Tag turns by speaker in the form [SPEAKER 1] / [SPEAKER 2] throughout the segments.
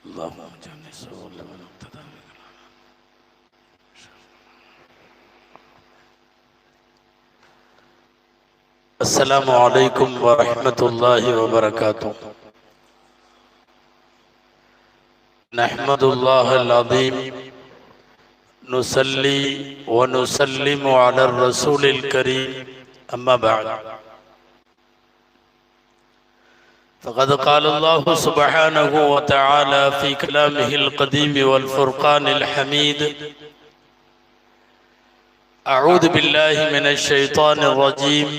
[SPEAKER 1] اللهم اجعلني سبب لمن اهتدى. السلام عليكم ورحمة الله وبركاته. نحمد الله العظيم نصلي ونسلم على الرسول الكريم أما بعد فقد قال الله سبحانه وتعالى في كلامه القديم والفرقان الحميد: أعوذ بالله من الشيطان الرجيم.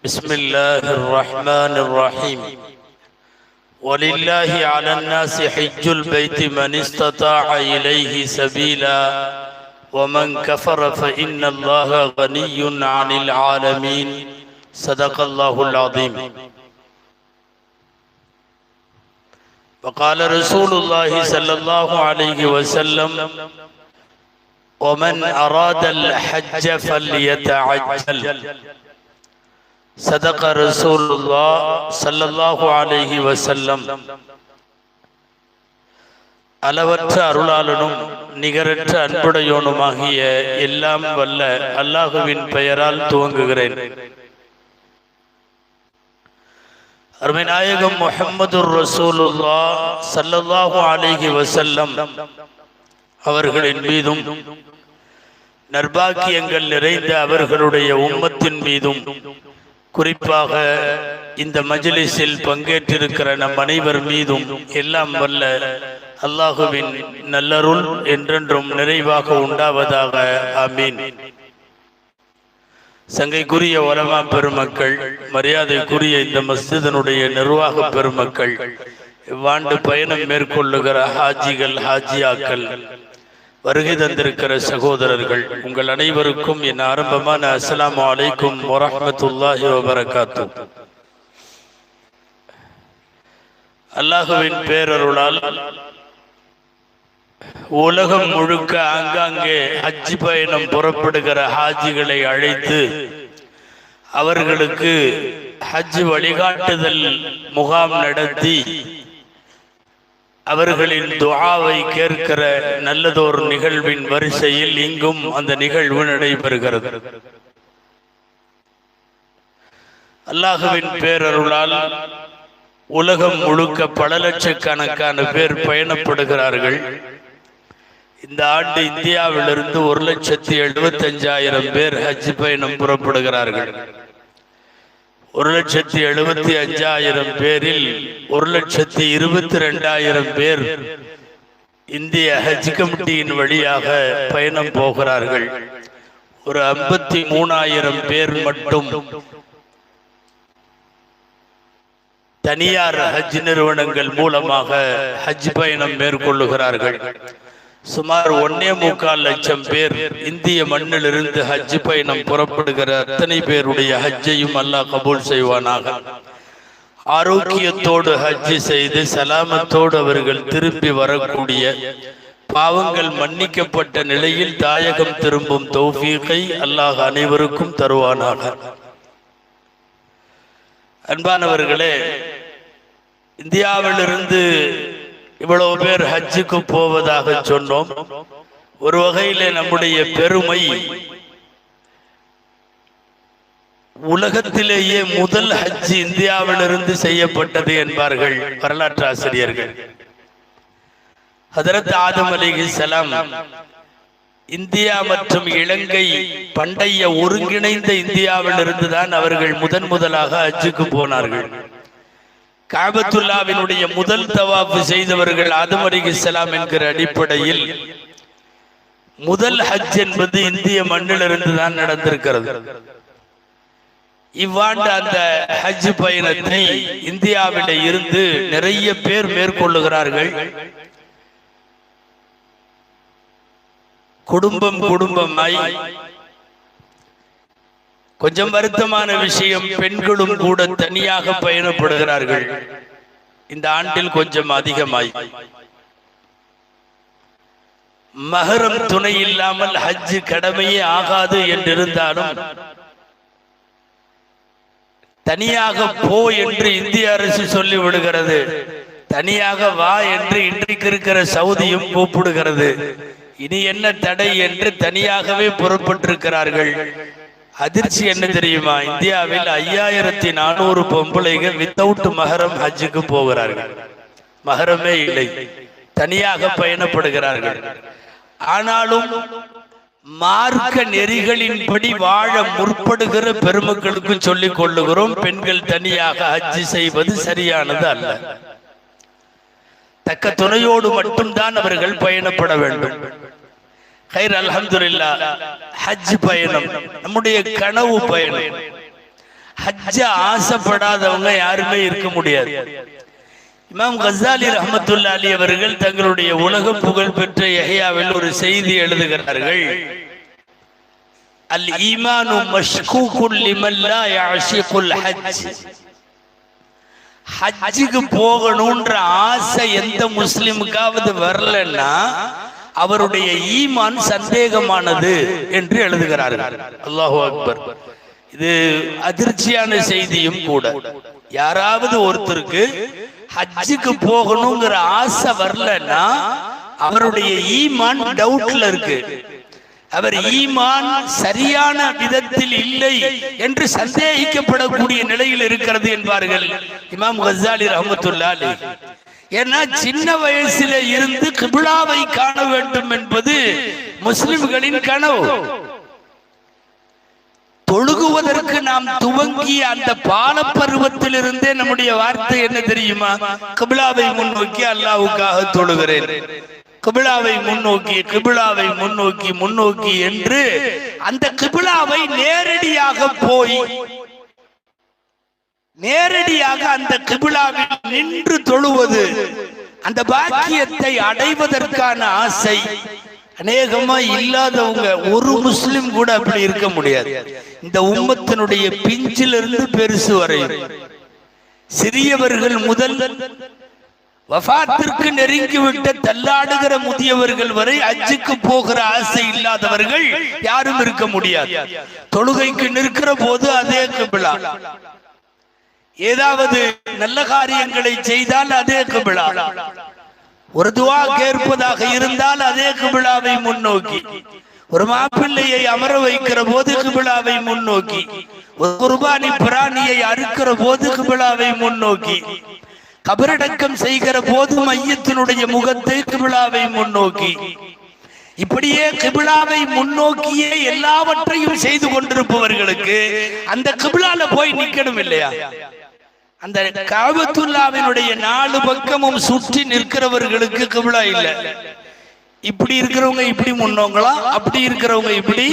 [SPEAKER 1] بسم الله الرحمن الرحيم. ولله على الناس حج البيت من استطاع إليه سبيلا ومن كفر فإن الله غني عن العالمين. صدق الله العظيم. وقال رسول الله صلى الله عليه وسلم: ومن أراد الحج فليتعجل. صدق رسول الله صلى الله عليه وسلم. அளவற்ற அருளாளனும் நிகரற்ற அன்புடையோனுமாகிய எல்லாம் வல்ல அல்லாஹுவின் பெயரால் துவங்குகிறேன். அருமை நாயகம் முஹம்மதுர் ரசூலுல்லாஹ் ஸல்லல்லாஹு அலைஹி வஸல்லம் அவர்களின் மீதும் நற்பாக்கியங்கள் நிறைந்த அவர்களுடைய உம்மத்தின் மீதும் குறிப்பாக இந்த மஜ்லிஸில் பங்கேற்றிருக்கிற நம் அனைவர் மீதும் எல்லாம் வல்ல அல்லாஹுவின் நல்லருள் என்றென்றும் நிறைவாக உண்டாவதாக. ஆமீன். சங்கைக்குரிய உலமா பெருமக்கள், மரியாதைக்குரிய இந்த மஸ்ஜிதினுடைய நிர்வாக பெருமக்கள், இவ்வாண்டு பயணம் மேற்கொள்ளுகிற ஹாஜிகள், ஹாஜியாக்கள், வருகை தந்திருக்கிற சகோதரர்கள், உங்கள் அனைவருக்கும் என் ஆரம்பமான அஸ்ஸலாமு அலைக்கும் வரஹ்மத்துல்லாஹி வபரகாத்துஹ். அல்லாஹுவின் பேரருளால் உலகம் முழுக்க ஆங்காங்கே ஹஜ் பயணம் புறப்படுகிற ஹாஜிகளை அழைத்து அவர்களுக்கு ஹஜ் வழிகாட்டுதல் முகாம் நடத்தி அவர்களின் துஆவை கேட்கிற நல்லதோர் நிகழ்வின் வரிசையில் இங்கும் அந்த நிகழ்வு நடைபெறுகிறது. அல்லாஹுவின் பேரருளால் உலகம் முழுக்க பல லட்சக்கணக்கான பேர் பயணப்படுகிறார்கள். இந்த ஆண்டு இந்தியாவிலிருந்து 1,75,000 பேர் ஹஜ் பயணம் புறப்படுகிறார்கள். 1,75,000 பேரில் 1,22,000 பேர் இந்திய ஹஜ் கமிட்டியின் வழியாக பயணம் போகிறார்கள். ஒரு 53,000 பேர் மட்டும் தனியார் ஹஜ் நிறுவனங்கள் மூலமாக ஹஜ் பயணம் மேற்கொள்ளுகிறார்கள். சுமார் 1.25 லட்சம் பேர் இந்திய மண்ணிலிருந்து ஹஜ் பயணம் புறப்படுகிற அத்தனை பேருடைய ஹஜ்ஜையும் அல்லாஹ் கபூல் செய்வானாக. ஆரோக்கியத்தோடு ஹஜ் செய்து சலாமத்தோடு அவர்கள் திரும்பி வரக்கூடிய, பாவங்கள் மன்னிக்கப்பட்ட நிலையில் தாயகம் திரும்பும் தௌஃபீகை அல்லாஹ் அனைவருக்கும் தருவானாக. அன்பானவர்களே, இந்தியாவிலிருந்து இவ்வளவு பேர் ஹஜ்ஜுக்கு போவதாக சொன்னோம். ஒரு வகையிலே நம்முடைய பெருமை, உலகத்திலேயே முதல் ஹஜ் இந்தியாவிலிருந்து செய்யப்பட்டது என்பார்கள் வரலாற்று ஆசிரியர்கள். ஹதரத் ஆதம் அலைஹிஸ்ஸலாம் இந்தியா மற்றும் இலங்கை பண்டைய ஒருங்கிணைந்த இந்தியாவிலிருந்து தான் அவர்கள் முதலாக ஹஜ்ஜுக்கு போனார்கள். காபத்துல்லாவினுடைய முதல் தவாஃப் செய்தவர்கள் ஆதம் அலைஹிஸ்ஸலாம் என்கிற அடிப்படையில் முதல் ஹஜ் என்பது இந்திய மண்ணிலிருந்து தான் நடந்திருக்கிறது. இவ்வாண்டு அந்த ஹஜ் பயணத்தை இந்தியாவில இருந்து நிறைய பேர் மேற்கொள்ளுகிறார்கள். குடும்பமாய். கொஞ்சம் வருத்தமான விஷயம், பெண்களும் கூட தனியாக பயணப்படுகிறார்கள். இந்த ஆண்டில் கொஞ்சம் அதிகமாய். மஹரம் துணை இல்லாமல் ஹஜ் கடமையே ஆகாது என்றிருந்தாலும் தனியாக போ என்று இந்திய அரசு சொல்லி விடுகிறது. தனியாக வா என்று இன்றைக்கு இருக்கிற சவுதியும் கூப்பிடுகிறது. இனி என்ன தடை என்று தனியாகவே புறப்பட்டிருக்கிறார்கள். அதிர்ச்சி என்ன தெரியுமா? இந்தியாவில் 5400 பொம்பளைகள் வித்தவுட் மஹரம் ஹஜ்ஜுக்கு போகிறார்கள். மஹரமே இல்லை, தனியாக பயணப்படுகிறார்கள். ஆனாலும் மார்க்க நெறிகளின்படி வாழ முற்படுகிற பெருமக்களுக்கு சொல்லிக் கொள்ளுகிறோம், பெண்கள் தனியாக ஹஜ்ஜி செய்வது சரியானது அல்ல. தக்க துணையோடு மட்டும்தான் அவர்கள் பயணப்பட வேண்டும். ஹைர், அல்ஹம்துலில்லாஹ். ஹஜ் பயணம் நம்முடைய கனவு பயணம். ஹஜ்ஜ ஆசைப்படாதவங்க யாருமே இருக்க முடியாது. இமாம் கஸாலி ரஹ்மத்துல்லாஹி அலைஹி அவர்கள் தங்களுடைய உலக புகழ் பெற்ற யஹ்யாவில் ஒரு செய்தி எழுதுகிறார்கள். அல் ஈமானு மஷ்கூகுன் லிமன் லா யஅஷிகுல் ஹஜ். ஹஜ்ஜுக்கு போகணும்ன்ற ஆசை எந்த முஸ்லிமுக்காவது வரலன்னா அவருடைய ஈமான் சந்தேகமானது என்று எழுதுகிறார்கள். அல்லாஹு அக்பர். இது அதிர்ச்சியான செய்தியும் கூட. யாராவது ஒருத்தருக்கு ஹஜ்ஜுக்கு போகணுங்கிற ஆசை வரலன்னா அவருடைய ஈமான் டவுட்ல இருக்கு. அவர் ஈமான் சரியான விதத்தில் இல்லை என்று சந்தேகிக்கப்படக்கூடிய நிலையில் இருக்கிறது என்பார்கள் இமாம் கஸாலி ரஹ்மத்துல்லாஹி அலைஹி. ஏன்னா சின்ன வயசுல இருந்து கிப்லாவை காண வேண்டும் என்பது முஸ்லிம்களின் கனவு. தொழுகுவதற்கு நாம் துவங்கிய அந்த பாலப்பருவத்தில் இருந்தே நம்முடைய வார்த்தை என்ன தெரியுமா? கிப்லாவை முன்னோக்கி அல்லாஹ்வுக்காக தொழுகிறேன், கிப்லாவை முன்னோக்கி, கிப்லாவை முன்னோக்கி, முன்னோக்கி என்று அந்த கிப்லாவை நேரடியாக போய் நேரடியாக அந்த கிப்லாவில் நின்று தொழுவது, அந்த பாக்கியத்தை அடைவதற்கான ஆசை அநேகமா இல்லாதவங்க ஒரு முஸ்லிம் கூட அப்படி இருக்க முடியாது. இந்த உம்மத்தினுடைய பிஞ்சிலிருந்து பெருசு வரை, சிறியவர்கள் முதல் வஃபாத்திற்கு நெருங்கிவிட்ட தள்ளாடுகிற முதியவர்கள் வரை ஹஜ்ஜுக்கு போகிற ஆசை இல்லாதவர்கள் யாரும் இருக்க முடியாது. தொழுகைக்கு நிற்கிற போது அதே கிப்லா, ஏதாவது நல்ல காரியங்களை செய்தால் அதே கிப்லா, ஒரு துஆ கேட்பதாக இருந்தால் அதே கிப்லாவை முன்னோக்கி, ஒரு மாப்பிள்ளையை அமர வைக்கிற போது கிப்லாவை முன்னோக்கி, ஒரு குர்பானி பிராணியை அறுக்கிற போது கிப்லாவை முன்னோக்கி, கபரடக்கம் செய்கிற போது மையத்தினுடைய முகத்தை கிப்லாவை முன்னோக்கி, இப்படியே கிப்லாவை முன்னோக்கியே எல்லாவற்றையும் செய்து கொண்டிருப்பவர்களுக்கு அந்த கிப்லால போய் நிக்கணும் இல்லையா? அந்த காபத்துல்லாவினுடைய 4 பக்கமும் சுற்றி நிற்கிறவர்களுக்கு கிப்லா இல்லை. இப்படி இருக்கிறவங்க இப்படி முன்னோங்களா, அப்படி இருக்கிறவங்க இப்படி,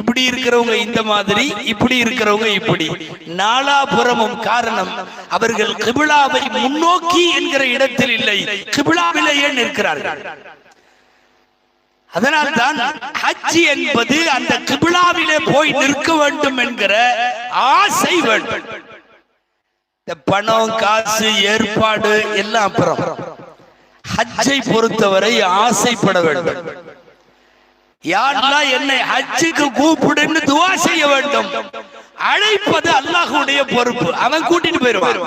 [SPEAKER 1] இப்படி இருக்கிறவங்க இந்த மாதிரி, இப்படி இருக்கிறவங்க இப்படி, நாலாபுறமும். காரணம், அவர்கள் கிப்லாவை முன்னோக்கி என்கிற இடத்தில் இல்லை, கிப்லாவிலேயே நிற்கிறார்கள். அதனால்தான் ஹஜ் என்பது அந்த கிப்லாவிலே போய் நிற்க வேண்டும் என்கிற ஆசை வேண்டும். பணம், காசு, ஏற்பாடு எல்லாம் அப்புறம். ஹஜ்ஜை பொறுத்தவரை ஆசைப்பட வேண்டும். யாரெல்லாம் என்னை ஹஜ்ஜுக்கு கூப்பிடுன்னு துஆ செய்ய வேண்டும். அழைப்பது அல்லாஹ்வுடைய பொறுப்பு. அவன் கூட்டிட்டு போயிடுவான்,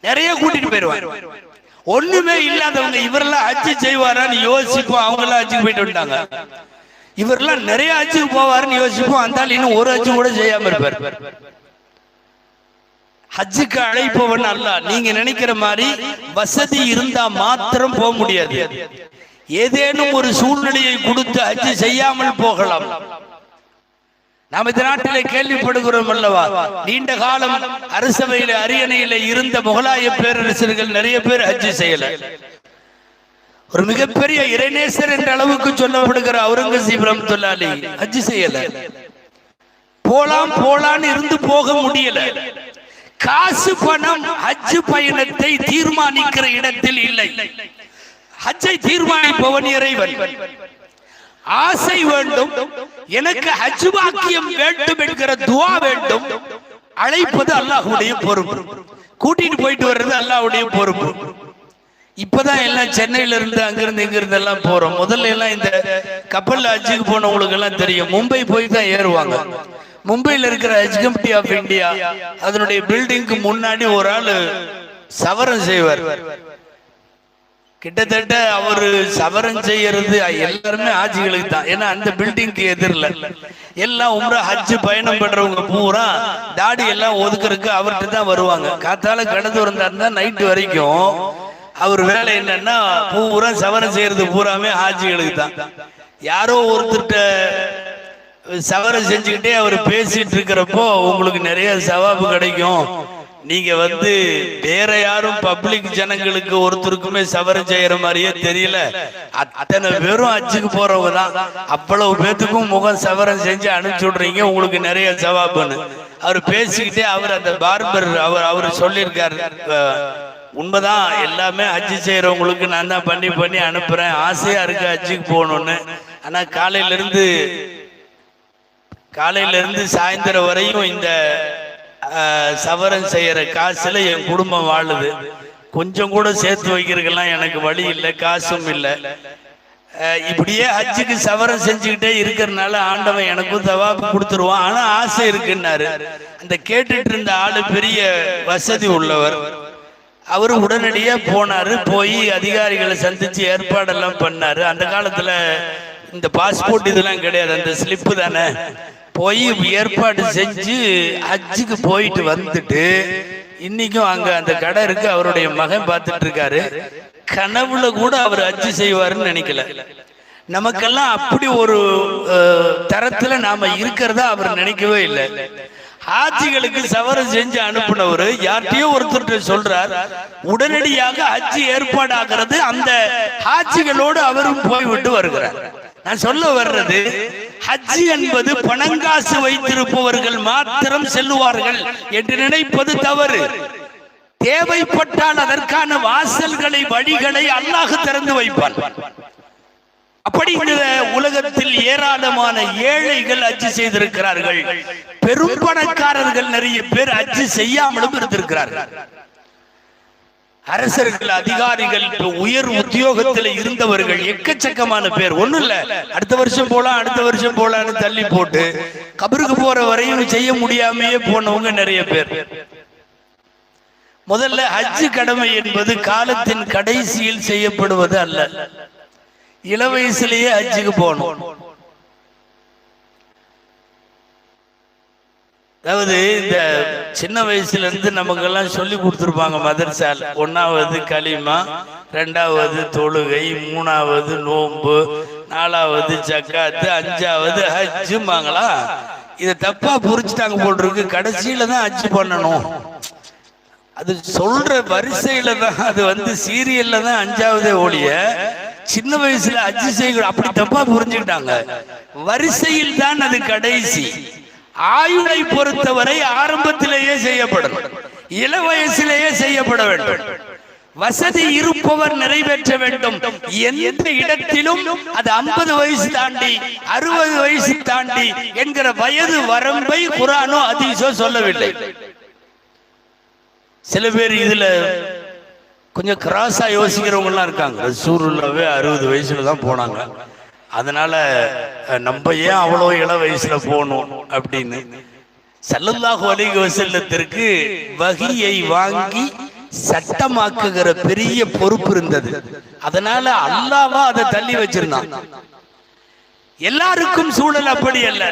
[SPEAKER 1] நிறைய கூட்டிட்டு போயிடுவான். ஒண்ணுமே இல்லாதவங்க இவரெல்லாம் ஹஜ்ஜு செய்வாரான்னு யோசிப்போம். அவங்க எல்லாம் ஹஜ்ஜுக்கு போயிட்டு வந்தாங்க, இவரெல்லாம் நிறைய ஹஜ்ஜுக்கு போவாருன்னு யோசிப்போம். அந்த இன்னும் ஒரு ஹஜ்ஜு கூட செய்யாம இருப்பார். ஹஜ்ஜுக்கு அழைப்பவன் அல்லாஹ். நீங்க நினைக்கிற மாதிரி வசதி இருந்தா மாத்திரம் போக முடியாது. ஏதேனும் ஒரு சூழ்நிலையை கொடுத்து ஹஜ்ஜு செய்யாமல் போகலாம். நாம் இந்த நாட்டிலே கேள்விப்படுகிறோம் அல்லவா, நீண்ட காலம் அரசவையில அரியணையில இருந்த முகலாய பேரரசர்கள் நிறைய பேர் ஹஜ்ஜு செய்யல. ஒரு மிகப்பெரிய இறைநேசர் என்ற அளவுக்கு சொல்லப்படுகிற அவுரங்கசீப் ரஹ்மத்துல்லாஹி அலைஹி ஹஜ்ஜு செய்யல. போலான்னு இருந்து போக முடியல. காசு பணம் ஹஜ் பயணத்தை தீர்மானிக்கிற இடத்தில் இல்லை. ஹஜ்ஜை தீர்மானிப்பவன் இறைவன். ஆசை வேண்டும், எனக்கு ஹஜ் பாக்கியம் வேண்டும் என்கிற துஆ வேண்டும். அழைப்பது அல்லாஹ்வுடைய பொறுப்பு, கூட்டிட்டு போயிட்டு வர்றது அல்லாஹ்வுடைய பொறுப்பு. இப்பதான் எல்லாம் சென்னையில இருந்து அங்கிருந்து இங்கிருந்து எல்லாம் போறோம். முதல்ல எல்லாம் இந்த கப்பல்ல ஹஜ்ஜுக்கு போனவங்களுக்கு எல்லாம் தெரியும், மும்பை போய் தான் ஏறுவாங்க. மும்பையில் இருக்கிற ஹஜ் கமிட்டி ஆஃப் இந்தியா அதனுடைய பில்டிங்க்கு முன்னாடி ஒரு ஆளு சவரம் செய்வார். கிட்டத்தட்ட அவரு சவரம் செய்யறது எல்லாருமே ஆட்சிகளுக்கு தான். ஏன்னா அந்த பில்டிங்க்கு எதிரில் எல்லாம் உம்ரா ஹஜ் பயணம் பண்றவங்க பூரா தாடி எல்லாம் ஒதுக்குறதுக்கு அவர்கிட்ட தான் வருவாங்க. காத்தால கடந்து வந்தாருன்னா நைட்டு வரைக்கும் அவர் வேலை என்னன்னா பூரா சவரம் செய்யறது பூராமே ஆட்சிகளுக்கு தான். யாரோ ஒருத்தர்கிட்ட சவரம் செஞ்சுக்கிட்டே அவர் பேசிட்டு இருக்கிறப்போ உங்களுக்கு நிறைய சவாபு கிடைக்கும், நீங்க வேற யாரும் பப்ளிக் ஜனங்களுக்கு ஒருத்தருக்குமே சவரம் செய்யற மாதிரியே தெரியல, அத்தனை பேரும் அச்சுக்கு போறவங்க தான், அவ்வளவு பேத்துக்கும் முகம் சவரம் செஞ்சு அனுப்பிச்சு விடுறீங்க, உங்களுக்கு நிறைய சவாபுன்னு அவர் பேசிக்கிட்டே அவர் அந்த பார்பர் அவர் சொல்லியிருக்காரு. உண்மைதான், எல்லாமே ஹஜ்ஜு செய்யறவங்களுக்கு நான் தான் பண்ணி பண்ணி அனுப்புறேன், ஆசையா இருக்கு ஹஜ்ஜுக்கு போகணும்னு. ஆனா காலையில இருந்து சாயந்தரம் வரையும் இந்த சவரம் செய்யற காசுல என் குடும்பம் வாழுது, கொஞ்சம் கூட சேர்த்து வைக்கிறதுக்கெல்லாம் எனக்கு வழி இல்லை, காசும் இல்லை. இப்படியே ஹஜ்ஜுக்கு சவரம் செஞ்சுக்கிட்டே இருக்கிறதுனால ஆண்டவன் எனக்கும் தவாப்பு கொடுத்துருவான், ஆனா ஆசை இருக்குன்னாரு. அந்த கேட்டுட்டு இருந்த ஆளு பெரிய வசதி உள்ளவர், அவரு உடனடியா போனாரு. போய் அதிகாரிகளை சந்திச்சு ஏற்பாடெல்லாம் பண்ணாரு. அந்த காலத்துல இந்த பாஸ்போர்ட் இதெல்லாம் கிடையாது, அந்த ஸ்லிப்பு தானே. போய் ஏற்பாடு செஞ்சு ஹஜ்ஜுக்கு போயிட்டு வந்துட்டு இன்னைக்கும் அங்க அந்த கடை இருக்கு, அவருடைய மகன் பார்த்துட்டு இருக்காரு. கனவுல கூட அவர் ஹஜ்ஜு செய்வாருன்னு நினைக்கல. நமக்கெல்லாம் அப்படி ஒரு தரத்துல நாம இருக்கிறதா அவர் நினைக்கவே இல்லை. ஹாஜிகளுக்கு சவரம் செஞ்சு அனுப்புனவர் யார்கிட்டயோ ஒருத்தர் சொல்றார், உடனடியாக ஹஜ்ஜி ஏற்பாடாகிறது, அந்த ஹாஜிகளோடு அவரும் போய்விட்டு வருகிறார். நான் சொல்ல வர்றது, ஹஜ்ஜி என்பது பணங்காசு வைத்திருப்பவர்கள் மாத்திரம் செல்லுவார்கள் என்று நினைப்பது தவறு. தேவைப்பட்டால் அதற்கான வாசல்களை வழிகளை அல்லாஹ் திறந்து வைப்பான். அப்படி இந்த உலகத்தில் ஏராளமான ஏழைகள் ஹஜ்ஜு செய்திருக்கிறார்கள், பெரும் பணக்காரர்கள் நிறைய பேர் ஹஜ்ஜு செய்யாமலும் இருந்திருக்கிறார்கள். அரசர்கள், அதிகாரிகள், உயர் உத்தியோகத்தில் இருந்தவர்கள் எக்கச்சக்கமான பேர். ஒண்ணும் இல்ல, அடுத்த வருஷம் போலான்னு தள்ளி போட்டு கபருக்கு போற வரையும் செய்ய முடியாமையே போனவங்க நிறைய பேர். முதல்ல ஹஜ்ஜு கடமை என்பது காலத்தின் கடைசியில் செய்யப்படுவது அல்ல, இள வயசுலயே ஹஜ்ஜுக்கு போகணும். அதாவது இந்த சின்ன வயசுல இருந்து நமக்கெல்லாம் சொல்லி கொடுத்துருப்பாங்க மதரசால். 1வது கலிமா, 2வது தொழுகை, 3வது நோன்பு, 4வது ஜக்காத்து, 5வது ஹஜ்ஜுமாங்களா. இதை தப்பா புரிச்சுட்டாங்க போல் இருக்கு. கடைசியில தான் ஹஜ்ஜு பண்ணணும், அது சொல்ற வரிசையில தான், அது சீரியல்ல தான் 5வது ஒழிய சின்ன வயசுல ஹஜ்ஜு செய்ய அப்படி தப்பா புரிஞ்சுக்கிட்டாங்க. வரிசையில் தான் அது கடைசி. ஆயுளை பொறுத்தவரை ஆரம்பத்திலேயே செய்யப்படும், இள வயசிலேயே செய்யப்பட வேண்டும். வசதி இருப்பவர் நிறைவேற்ற வேண்டும். எந்த இடத்திலும் அது 50 வயசு தாண்டி 60 வயசு தாண்டி என்கிற வயது வரம்பை குர்ஆனோ ஹதீஸோ சொல்லவில்லை. சில பேர் இதுல கொஞ்சம் கிராஸா யோசிக்கிறவங்க எல்லாம் இருக்காங்க. ரசூலுல்லாஹ்வே 60 வயசுல தான் போனாங்க, அதனால நம்ம ஏன் அவ்வளோ இள வயசுல போகணும் அப்படின்னு. ஸல்லல்லாஹு அலைஹி வஸல்லத்திற்கு வஹியை வாங்கி சட்டமாக்குகிற பெரிய பொறுப்பு இருந்தது. அதனால அல்லாஹ்வா அதை தள்ளி வச்சிருந்தான். எல்லாருக்கும் சூழல் அப்படி அல்ல.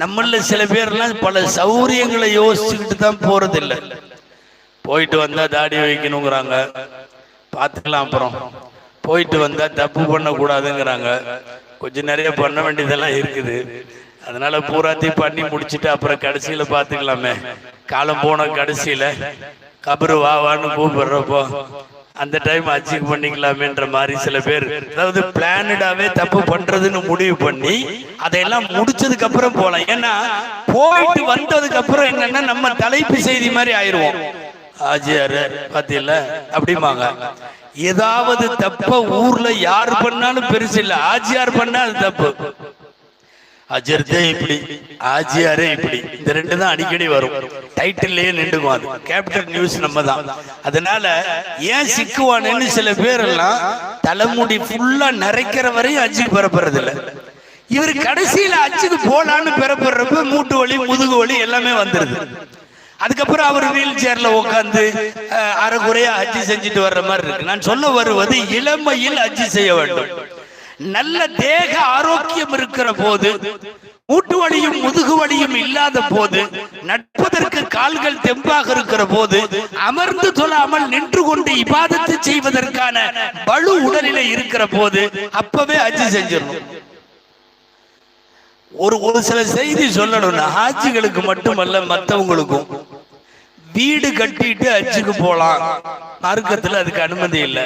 [SPEAKER 1] நம்மள சில பேர்லாம் பல சௌரியங்களை யோசிச்சுக்கிட்டு தான் போறதில்லை. போயிட்டு வந்தா தாடி வைக்கணுங்கிறாங்க, பார்த்துக்கலாம், அப்புறம் போயிட்டு வந்தா தப்பு பண்ணக்கூடாதுங்கிறாங்க, கொஞ்சம் நிறைய பண்ண வேண்டியதெல்லாம் இருக்குது, அதனால பூராத்தையும் பண்ணி முடிச்சுட்டு அப்புறம் கடைசியில பார்த்துக்கலாமே, காலம் போன கடைசியில கபரு வான்னு கூப்பிடுறப்போ அந்த டைம் ஹஜ்ஜுக்கு பண்ணிக்கலாமேன்ற மாதிரி சில பேர், அதாவது பிளானடாவே தப்பு பண்றதுன்னு முடிவு பண்ணி அதையெல்லாம் முடிச்சதுக்கு அப்புறம் போகலாம். ஏன்னா போயிட்டு வந்ததுக்கு அப்புறம் என்னன்னா நம்ம தலைப்பு செய்தி மாதிரி ஆயிடுவோம். ஆஜியாரு பாத்தீங்களா அப்படிமாங்க. ஏதாவது தப்ப ஊர்ல யாரு பண்ணாலும் பெருசு இல்ல, ஆஜியார் பண்ணா அது தப்பு. அஜர்தே இப்படி, ஆஜியாரே இப்படி, இந்த ரெண்டு தான் அடிக்கடி வரும், டைட்டில்லையே நின்றுக்கும். அது கேபிட்டல் நியூஸ் நம்ம தான். அதனால ஏன் சிக்குவானு சில பேர் எல்லாம் தலைமுடி ஃபுல்லா நிறைக்கிற வரையும் அஜிக்கு பெறப்படுறது இல்லை. இவர் கடைசியில அஜிக்கு போலான்னு பெறப்படுறப்ப மூட்டு வலி, முதுகு வலி எல்லாமே வந்துருது. அதுக்கப்புறம் அவர் வீல் சேர்ல உட்காந்து அரைகுறையா ஹஜ்ஜி செஞ்சுட்டு வர்ற மாதிரி இருக்கு. நான் சொல்ல வருவது, இளமையில் ஹஜ்ஜி செய்ய வேண்டும். நல்ல தேக ஆரோக்கியம் இருக்கிற போது, மூட்டு வலியும் முதுகு வலியும் இல்லாத போது, நடப்பதற்கு கால்கள் தெம்பாக இருக்கிற போது, அமர்ந்து தொழாமல் நின்று கொண்டு இபாதத்து செய்வதற்கான பலு உடலிலே இருக்கிற போது அப்பவே ஹஜ்ஜி செஞ்சிடணும். ஒரு சில செய்தி சொல்லணும்னா, ஹாஜிகளுக்கு மட்டுமல்ல மற்றவங்களுக்கும், வீடு கட்டிட்டு ஹஜ்ஜுக்கு போலாம், மார்க்கத்தில் அதுக்கு அனுமதி இல்லை.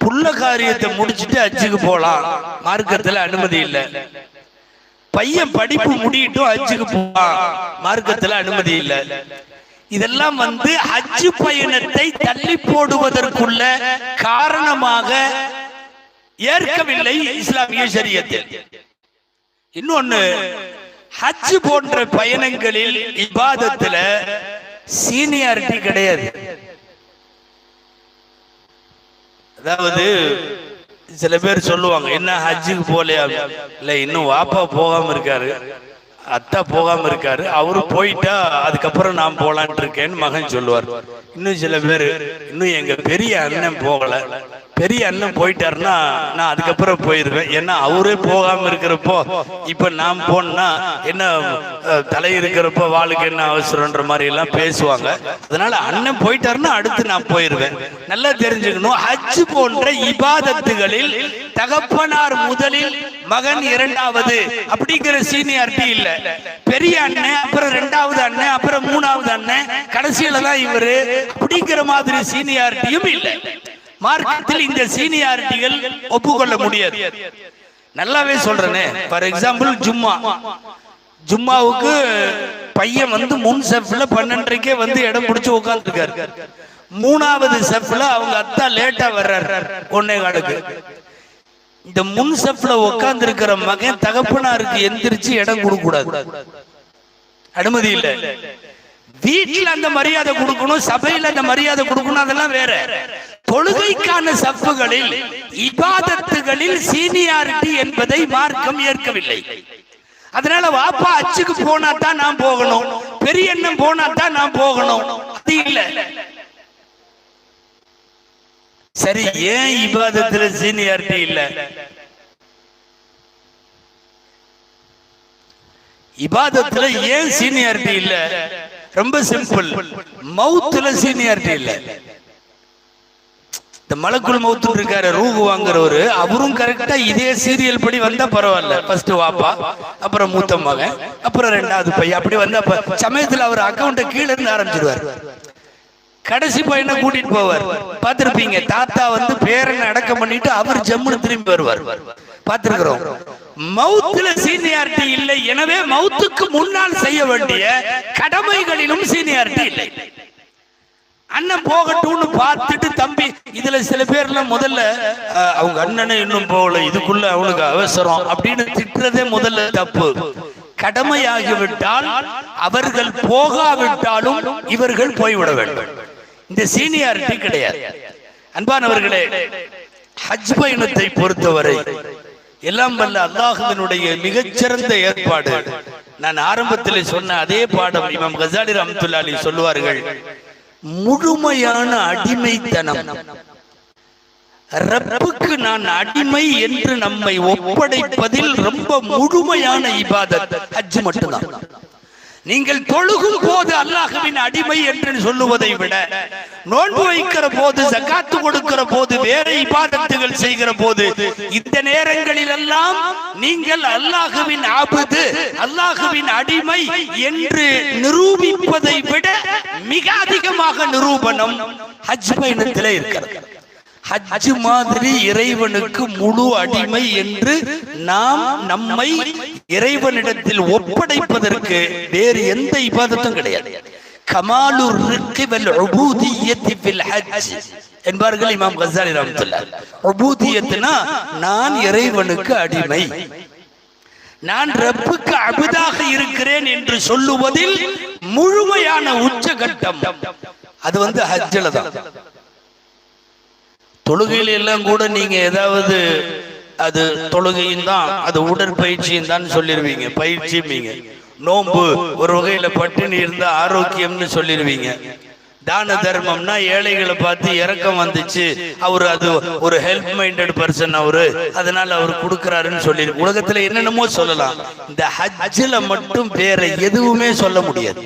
[SPEAKER 1] புள்ள காரியத்தை முடிச்சுட்டு ஹஜ்ஜுக்கு போலாம், மார்க்கத்தில் அனுமதி இல்லை. பையன் படிப்பு முடியட்டும் ஹஜ்ஜுக்கு போலாம், மார்க்கத்தில் அனுமதி இல்லை. இதெல்லாம் ஹஜ் பயணத்தை தள்ளி போடுவதற்குள்ள காரணமாக ஏற்கவில்லை இஸ்லாமிய ஷரியத்தில். இன்னொன்னு, ஹஜ் போன்ற பயணங்களில் இபாதத்துல சீனியாரிட்டி கிடையாது. அதாவது சில பேர் சொல்லுவாங்க, என்ன ஹஜ்ஜுக்கு போலையா? இல்ல, இன்னும் வாப்பா போகாம இருக்காரு, அத்தா போகாம இருக்காரு, அவரு போயிட்டா அதுக்கப்புறம் நான் போலான் இருக்கேன்னு மகன் சொல்லுவார். இன்னும் சில பேர், இன்னும் எங்க பெரிய அண்ணன் போகல, பெரிய அண்ணன் போயிட்டாருன்னா நான் அதுக்கப்புறம் போயிருவேன், ஏன்னா அவரே போகாம இருக்கிறப்போ இப்ப நான் போனா என்ன தலை இருக்கிறப்போ வாளுக்கு என்ன அவசரம்ன்ற மாதிரி எல்லாம் பேசுவாங்க. அதனால அண்ணன் போயிட்டாருன்னா அடுத்து நான் போயிருவேன். நல்லா தெரிஞ்சுக்கணும், ஹஜ் போன்ற இபாதத்துகளில் தகப்பனார் முதலில், மகன் இரண்டாவது அப்படிங்கிற சீனியாரிட்டி இல்ல. பெரிய அண்ணன், அப்புறம் இரண்டாவது அண்ணன், அப்புறம் மூணாவது அண்ணன், கடைசியில தான் இவரு அப்படிங்கிற மாதிரி சீனியாரிட்டியும் இல்லை. மார்க்கத்தில் இந்த சீனியாரிட்டிகள் ஒப்புக்கொள்ள முடியாது. நல்லாவே சொல்றேனே, ஃபார் எக்ஸாம்பிள் ஜும்மாவுக்கு பையன் முன் செஃப்ல 12:30 இடம் பிடிச்சு உட்கார்ந்து இருக்காரு. மூணாவது செஃப்ல அவங்க அத்தா லேட்டா வர்றாரு 1:15. இந்த முன் செஃப்ல உட்கார்ந்து இருக்கிற மகன் தகப்பனாருக்கு எந்திரிச்சு இடம் கொடுக்க கூடாது, அனுமதி இல்லை. வீட்டில் அந்த மரியாதை கொடுக்கணும், சபையில் அந்த மரியாதை கொடுக்கணும், அதெல்லாம் வேற. தொழுகைக்கான சஃப்புகளில், இபாதத்துகளில் சீனியாரிட்டி என்பதை மார்க்கம் ஏற்கவில்லை. அதனால வாப்பா அச்சுக்கு போனா தான் நான் போகணும், பெரிய எண்ணம் போனா தான் நான் போகணும், அது இல்ல. சரி, ஏன் இபாதத்துல சீனியாரிட்டி இல்ல? இபாதத்துல ஏன் சீனியாரிட்டி இல்ல? ரொம்ப சிம்பிள், மவுத்துல சீனியாரிட்டி இல்ல. இந்த மலக்குள் மவுத்து இருக்காரு, ரூஹு வாங்குறவரு, அவரும் கரெக்டா இதே சீரியல் படி வந்தா பரவாயில்ல. ஃபர்ஸ்ட் வாப்பா, அப்புறம் மூத்த மகன், அப்புறம் ரெண்டாவது பையன், அப்படி வந்தா சமயத்துல அவர் அக்கௌண்ட கீழே இருந்து ஆரம்பிச்சிருவார். கடைசி பையனை கூட்டிட்டு போவார். பார்த்திருப்பீங்க, தாத்தா பேரனை அடக்கம் பண்ணிட்டு அவர் ஜம்முன்னு திரும்பி வருவார், பார்த்திருக்கிறோம். மவுத்துல சீனியாரிட்டி இல்லை. எனவே மவுத்துக்கு முன்னால் செய்ய வேண்டிய கடமைகளிலும் சீனியாரிட்டி இல்லை. அண்ணன் போகட்டும்னு பார்த்துட்டு, தம்பி இதுல சில பேர்லாம் முதல்ல அவங்க அண்ணனை இன்னும் போகல, இதுக்குள்ள அவனுக்கு அவசரம் அப்படின்னு திட்டுறதே முதல்ல தப்பு. கடமையாகிவிட்டால் அவர்கள் போகாவிட்டாலும் இவர்கள் போய்விட வேண்டும். இந்த சீனியாரிட்டி கிடையாது. அன்பானவர்களே, ஹஜ் பயணத்தை பொறுத்தவரை எல்லாம் வல்ல அல்லாஹ்வினுடைய மிகச்சிறந்த ஏற்பாடு. நான் ஆரம்பத்தில் சொன்ன அதே பாடம் இமாம் கஸாலி ரஹ்மத்துல்லாஹி அலைஹி சொல்வார்கள், முழுமையான அடிமைத்தனம். ரப்புக்கு நான் அடிமை என்று நம்மை ஒப்படைப்பதில் ரொம்ப முழுமையான இபாதத் ஹஜ் மட்டும்தான். நீங்கள் தொழுகும் போது அல்லாஹ்வின் அடிமை என்று சொல்லுவதை விட, நோன்பு வைக்கிற போது, ஜகாத்து கொடுக்கிற போது, வேற இபாதத்துகள் செய்கிற போது, இந்த நேரங்களில் எல்லாம் நீங்கள் அல்லாஹ்வின் அப்து, அல்லாஹ்வின் அடிமை என்று நிரூபிப்பதை விட மிக அதிகமாக நிரூபணம் ஹஜ் பயணத்திலே இருக்கிறது. ஹஜ் மாதிரி இறைவனுக்கு முழு அடிமை என்று நாம் நம்மை இறைவனிடத்தில் ஒப்படைப்பதற்கு வேறு எந்த இபாதத்தும் கிடையாது. கமாலுர் ரிக்கி வல் உபூதிய்யத்தி ஃபில் ஹஜ் என்பார்கள் இமாம் கஸாலி ரஹ்மத்துல்லாஹி. உபூதியத்துனா நான் இறைவனுக்கு அடிமை, நான் ரப்புக்கு அபுதாக இருக்கிறேன் என்று சொல்லுவதில் முழுமையான உச்சகட்டம் அது ஹஜ்ல தான். தொழுகையில எல்லாம் கூட நீங்க ஏதாவது அது தொழுகையும் தான், அது உடற்பயிற்சியும் தான் சொல்லிருவீங்க, பயிற்சியும்பீங்க. நோன்பு ஒரு வகையில பட்டினி இருந்தா ஆரோக்கியம்னு சொல்லிடுவீங்க. தான தர்மம்னா ஏழைகளை பார்த்து இரக்கம் வந்துச்சு, அவரு அது ஒரு ஹெல்ப் மைண்டட் பர்சன் அவரு, அதனால அவர் கொடுக்கிறாருன்னு சொல்லி உலகத்துல என்னென்னமோ சொல்லலாம். இந்த ஹஜ்ஜில மட்டும் வேற எதுவுமே சொல்ல முடியாது.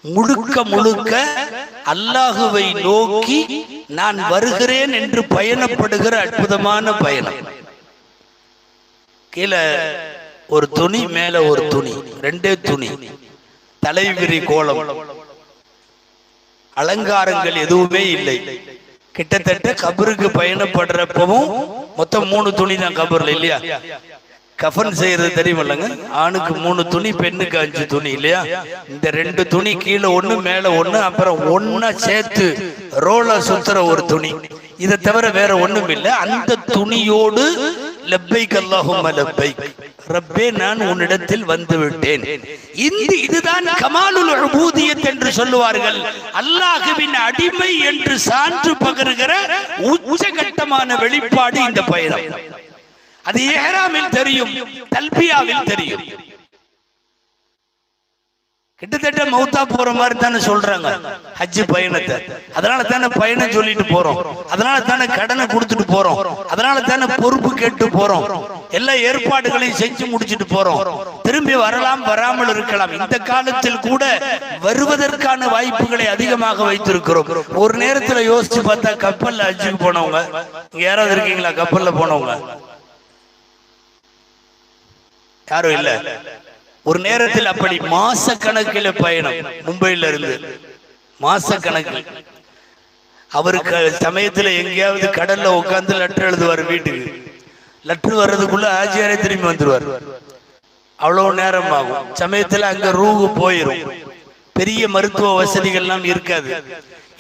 [SPEAKER 1] முழுக்க முழுக்க அல்லாஹுவை நோக்கி நான் வருகிறேன் என்று பயணப்படுகிற அற்புதமான பயணம். கீழே ஒரு துணி, மேல ஒரு துணி, ரெண்டே துணி, தலைவிரி கோலம், அலங்காரங்கள் எதுவுமே இல்லை. கிட்டத்தட்ட கபருக்கு பயணப்படுறப்பவும் மொத்தம் 3 துணி தான் கபர்ல, இல்லையா? கஃபன் செய்யறது தெரியுமில்லங்க, ஆணுக்கு 3 துணி, பெண்ணுக்கு 5 துணி, இல்லையா? இந்த 2 துணி, கீழே 1 மேல 1, அப்புறம் ஒன்னா சேர்த்து ரோலா சுத்துற ஒரு துணி. இதை தவிர வேற ஒண்ணும் இல்லை. அந்த துணியோடு லப்பைக் அல்லாஹும்ம லப்பைக், ரப்பே நான் உன்னிடத்தில் வந்து விட்டேன். இதுதான் கமாலுல் உபூதியத் என்று சொல்லுவார்கள். அல்லாஹ்வின் அடிமை என்று சான்று பகருகிற உச்சகட்டமான வெளிப்பாடு இந்த பயணம். அது இஹ்ராமில் தெரியும், தல்பியாவில் தெரியும். கிட்டத்தட்ட மௌத்தா போற மாதிரி தானே சொல்றாங்க ஹஜ் பயணத்தை. அதனால தானே பயணம் சொல்லிட்டு போறோம், அதனால தானே கடனை கொடுத்துட்டு போறோம், அதனால தானே பொறுப்பு கேட்டு போறோம், எல்லா ஏற்பாடுகளையும் செஞ்சு முடிச்சுட்டு போறோம். திரும்பி வரலாம், வராமல் இருக்கலாம். இந்த காலத்தில் கூட வருவதற்கான வாய்ப்புகளை அதிகமாக வைத்திருக்கிறோம். ஒரு நேரத்தில் யோசிச்சு பார்த்தா, கப்பல்ல ஹஜ்ஜுக்கு போனவங்க இங்க யாராவது இருக்கீங்களா? கப்பல்ல போனவங்க யாரும் இல்ல. ஒரு நேரத்தில் அப்படி மாச கணக்கில் பயணம், மும்பையில இருந்து மாச கணக்கில். அவருக்கு சமயத்துல எங்கேயாவது கடல்ல உட்கார்ந்து லெட்டர் எழுதுவார் வீட்டுக்கு. லெட்டர் வர்றதுக்குள்ள ஆஜியாரே திரும்பி வந்துருவார். அவ்வளவு நேரம் ஆகும். சமயத்துல அங்க ரூஹு போயிரும். பெரிய மருத்துவ வசதிகள் எல்லாம் இருக்காது.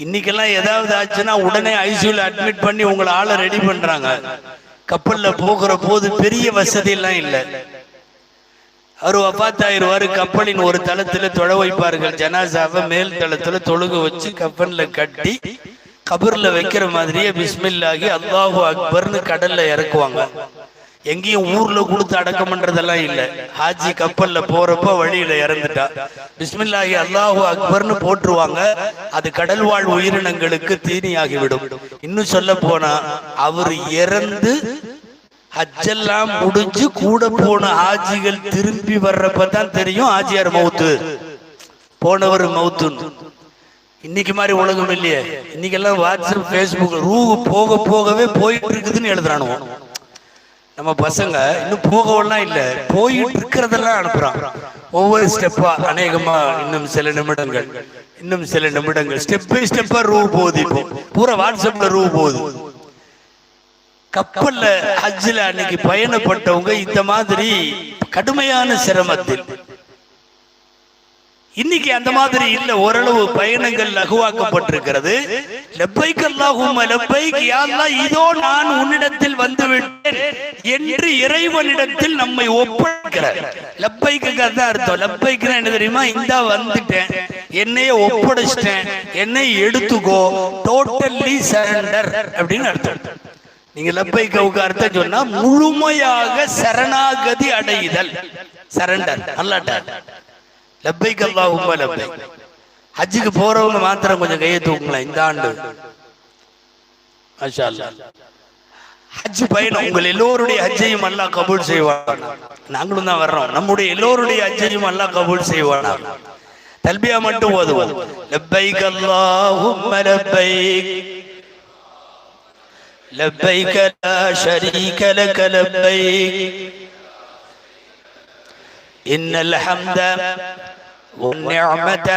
[SPEAKER 1] இன்னைக்கெல்லாம் ஏதாவது ஆச்சுன்னா உடனே ஐசியூல அட்மிட் பண்ணி உங்களை ஆளை ரெடி பண்றாங்க. கப்பல்ல போகிற போது பெரிய வசதி எல்லாம் இல்லை. அவர் வஃபாத்தாயிருவாரு. கப்பலின் ஒரு தளத்துல தொழ வைப்பார்கள். ஜனாசாவை மேல் தளத்துல தொழுக வச்சு கப்பல்ல கட்டி கபர்ல வைக்கிற மாதிரியே பிஸ்மில்லாஹி அல்லாஹு அக்பர்னு கடல்ல இறக்குவாங்க. எங்கேயும் ஊர்ல கொடுத்து அடக்கம் பண்றதெல்லாம் இல்ல. ஹாஜி கப்பல்ல போறப்ப வழியில இறந்துட்டா பிஸ்மில்லாஹி அல்லாஹு அக்பர்னு போட்டுருவாங்க. அது கடல் வாழ் உயிரினங்களுக்கு தீனியாகிவிடும். இன்னும் சொல்ல போனா, அவர் இறந்து ஹஜ்ஜெல்லாம் முடிஞ்சு கூட போன ஆஜிகள் திரும்பி வர்றப்பதான் தெரியும் ஆஜியார் மவுத்து, போனவர் மவுத்துன்னு. இன்னைக்கு மாதிரி உலகம் இல்லையே. இன்னைக்கெல்லாம் வாட்ஸ்அப், ஃபேஸ்புக் ரூஹு போக போகவே போயிட்டு இருக்குதுன்னு எழுதுறானுவோம். நம்ம பசங்க இன்னும் போகவெல்லாம் இல்லை, போயிட்டு இருக்கிறதெல்லாம் அனுப்புறான். ஒவ்வொரு ஸ்டெப்பா, அநேகமா இன்னும் சில நிமிடங்கள் ஸ்டெப் பை ஸ்டெப்பா ரூஹு போகுது. இப்போ பூரா வாட்ஸ்அப்ல ரூஹு போகுது. கப்பல்ல ஹஜ்ஜில் அன்னைக்கு பயணப்பட்டவங்க இந்த மாதிரி கடுமையான சிரமத்தில். இன்னைக்கு அந்த மாதிரி இல்ல, ஓரளவு பயணங்கள் லகுவாக்கப்பட்டிருக்கிறது. லப்பைக் அல்லாஹும்ம லப்பைக், யா அல்லாஹ் இதோ நான் உன்னிடத்தில் வந்து விட்டேன் என்று இறைவனிடத்தில் நம்மை ஒப்படைக்கிறார். லப்பைக்கு அதான் அர்த்தம். லப்பைக்குன்னா என்ன தெரியுமா? இந்தா வந்துட்டேன், என்னைய ஒப்படைச்சிட்டேன், என்னை எடுத்துக்கோ, டோட்டல்லி சரண்டர் அப்படின்னு அர்த்தம். நீங்க லப்பைக்கு அர்த்தம் சொன்னா முழுமையாக சரணாகதி அடைதல், சரண்டர். அல்லாஹ் லப்பைக் அல்லாஹும்ம லப்பைக். ஹஜ்ஜுக்கு போறவங்க மாத்திரம் கொஞ்சம் கையை தூக்குங்களா இந்த ஆண்டு. மாஷா அல்லாஹ். ஹஜ் பயணம் உங்கள் எல்லோருடைய ஹஜ்ஜையும் அல்லாஹ் கபூல் செய்வான். நாங்களும் தான் வர்றோம். நம்முடைய எல்லோருடைய ஹஜ்ஜையும் அல்லாஹ் கபூல் செய்வான். தல்பியா மட்டும் ஓதுவோம். லப்பைக் அல்லாஹும்ம லப்பைக் لبيك لا شريك لك لبيك إن الحمد والنعمة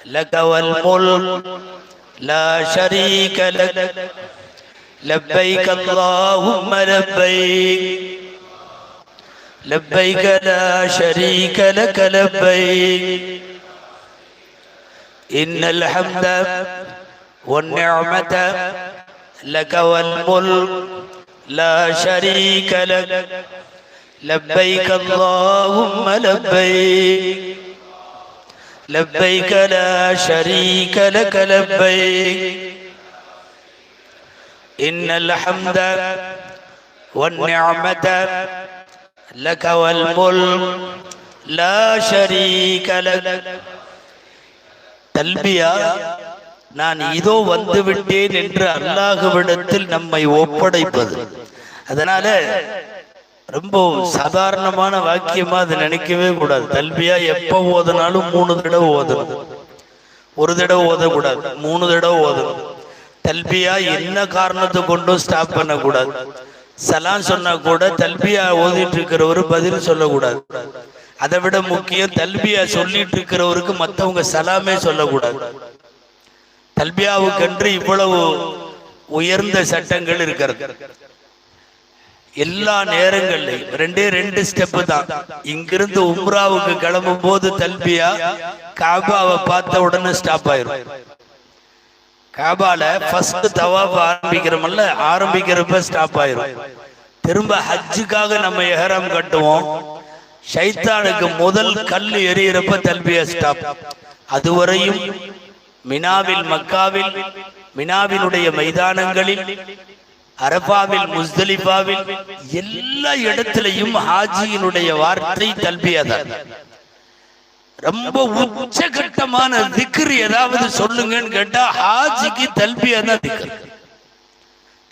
[SPEAKER 1] لك والملك لا شريك لك لبيك اللهم لبيك لبيك لا شريك لك لبيك إن الحمد والنعمة لك والملك لا شريك لك لبيك اللهم لبيك لبيك لا شريك لك لبيك إن الحمد والنعمة لك والملك லா ஷரீக லக். தல்பியா நான் இதோ வந்து விட்டேன் என்று அல்லாஹ்விடத்தில் நம்மை ஒப்படைப்பது. அதனால ரொம்ப சாதாரணமான வாக்கியமா அதை நினைக்கவே கூடாது. தல்பியா எப்ப ஓதனாலும் 3 தடவை ஓதணும். ஒரு தடவை ஓதக்கூடாது, 3 தடவை ஓதணும். தல்பியா என்ன காரணத்தை கொண்டும் ஸ்டாப் பண்ணக்கூடாது. சலாம் சொன்னா கூட தல்பியா ஓதிட்டு இருக்கிறவரு பதில் சொல்லக்கூடாது. அதை விட முக்கியம், தல்பியா சொல்லிட்டு இருக்கிறவருக்கு மற்றவங்க சலாமே சொல்லக்கூடாது. தல்பியாவுக்கென்று இவ்வளவு உயர்ந்த சட்டங்கள் இருக்கிறது. எல்லா நேரங்கள்லையும் 2 ஸ்டெப் தான். இங்கிருந்து உம்ராவுக்கு கிளம்பும் போது தல்பியா காபாவை பார்த்த உடனே ஸ்டாப் ஆயிரும். காபால ஃபர்ஸ்ட் தவாஃப் ஆரம்பிக்கிறோம்ல, ஆரம்பிக்கிறப்ப ஸ்டாப் ஆயிரும். திரும்ப ஹஜ்ஜுக்காக நம்ம இஹ்ராம் கட்டுவோம். ஷைத்தானுக்கு முதல் கல் எறிகிறப்ப தல்பியா ஸ்டாப். அதுவரையும் மினாவில், மக்காவில், மினாவினுடைய மைதானங்களில், அரபாவில், முஸ்தலிஃபாவில், எல்லா இடத்திலையும் ஹாஜியினுடைய வார்த்தை தல்பியா தான். ரொம்ப உச்சகட்டமான திக்ர் ஏதாவது சொல்லுங்கன்னு கேட்டா ஹாஜிக்கு தல்பியா தான் திக்ர்.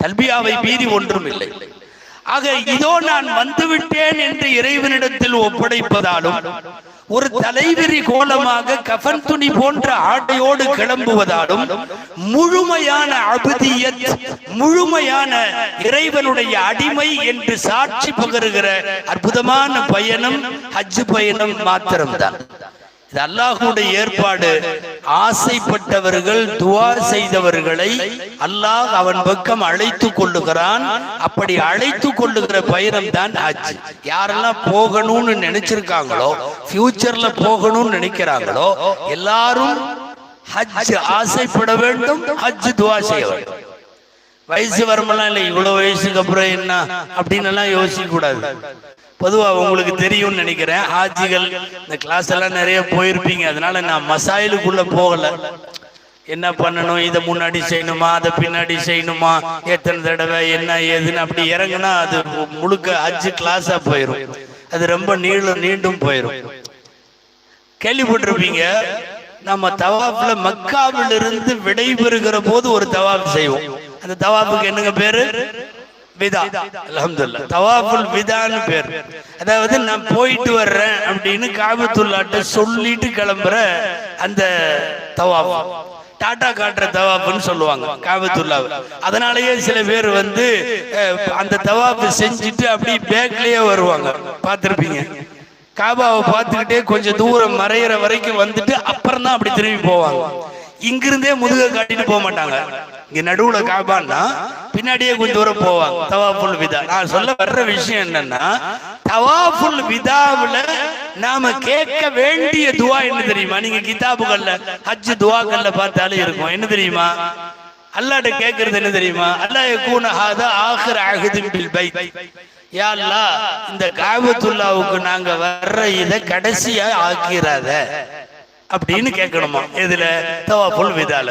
[SPEAKER 1] தல்பியாவை மீறி ஒன்றும் இல்லை. ஆக இதோ நான் வந்துவிட்டேன் என்று இறைவனிடத்தில் ஒப்படைப்பதாலும், ஒரு தலைவிரி கோலமாக கஃன் துணி போன்ற ஆடையோடு கிளம்புவதாலும், முழுமையான அபுதியத், முழுமையான இறைவனுடைய அடிமை என்று சாட்சி பகருகிற அற்புதமான பயணம் ஹஜ் பயணம் மாத்திரம்தான். இது அல்லாஹ்வுடைய ஏற்பாடு. ஆசைப்பட்டவர்கள், துஆ செய்தவர்களை அல்லாஹ் அவன் பக்கம் அழைத்து கொள்ளுகிறான். அப்படி அழைத்து கொள்ளுகிற பயணம் தான் ஹஜ். யாரெல்லாம் போகணும்னு நினைச்சிருக்காங்களோ, ஃபியூச்சர்ல போகணும்னு நினைக்கிறாங்களோ, எல்லாரும் ஹஜ் ஆசைப்பட வேண்டும், ஹஜ் துஆ செய்ய வேண்டும். வயசு வரமெல்லாம் இல்லை, இவ்வளவு வயசுக்கு அப்புறம் என்ன அப்படின்னு எல்லாம் யோசிக்க கூடாது. பொதுவா உங்களுக்கு தெரியும்னு நினைக்கிறேன், ஹாஜிகள் இந்த கிளாஸ் எல்லாம் நிறைய போயிருப்பீங்க. அதனால நான் மசாயிலுக்குள்ள போகல. என்ன பண்ணணும், இதை முன்னாடி செய்யணுமா, அதை பின்னாடி செய்யணுமா, எத்தனை தடவை, என்ன ஏதுன்னு அப்படி இறங்குனா அது முழுக்க ஹஜ் கிளாஸா போயிடும். அது ரொம்ப நீண்டும் போயிடும். கேள்விப்பட்டிருப்பீங்க, நம்ம தவாஃப்ல மக்காவில் இருந்து விடைபெறுகிற போது ஒரு தவாஃப் செய்வோம். அந்த தவாஃபுக்கு என்னங்க பேரு? விதா. அல்ஹம்துலில்லாஹ், தவாஃபுல் விதான்னு பேர். அதாவது நான் போயிட்டு வர்றேன் அப்படின்னு காபத்துல்லாட்ட சொல்லிட்டு கிளம்புற அந்த தவாஃப், டாடா காட்டுற தவாஃப்னு சொல்லுவாங்க காபத்துல்லாஹ். அதனாலேயே சில பேர் வந்து அந்த தவாஃப் செஞ்சுட்டு அப்படி பேக்லயே வருவாங்க, பார்த்திருப்பீங்க. காபாவை பார்த்துக்கிட்டே கொஞ்சம் தூரம் மறையிற வரைக்கும் வந்துட்டு அப்புறம் தான் அப்படி திரும்பி போவாங்க. இங்கிருந்தே முதுக காட்டிட்டு போக மாட்டாங்க. இங்க நடுவுல காபான்னா பின்னாடியே கொஞ்சம் தூரம் போவாங்க. தவாஃபுல் விதா. நான் சொல்ல வர்ற விஷயம் என்னன்னா, தவாஃபுல் விதாவுல நாம கேட்க வேண்டிய துவா என்ன தெரியுமா? நீங்க கிதாபுகள்ல ஹஜ் துவாக்கள்ல பார்த்தாலே இருக்கும். என்ன தெரியுமா? அல்லாஹ்ட்ட கேட்கறது என்ன தெரியுமா? அல்லாஹ் யகூன ஹாதா ஆகிர் அஹதின் பில் பைத். யா அல்லாஹ், இந்த காபத்துல்லாவுக்கு நாங்க வர்ற இதை கடைசியா ஆக்கிறாத அப்படின்னு கேட்கணுமா? இதுல தவாஃபுல் விதால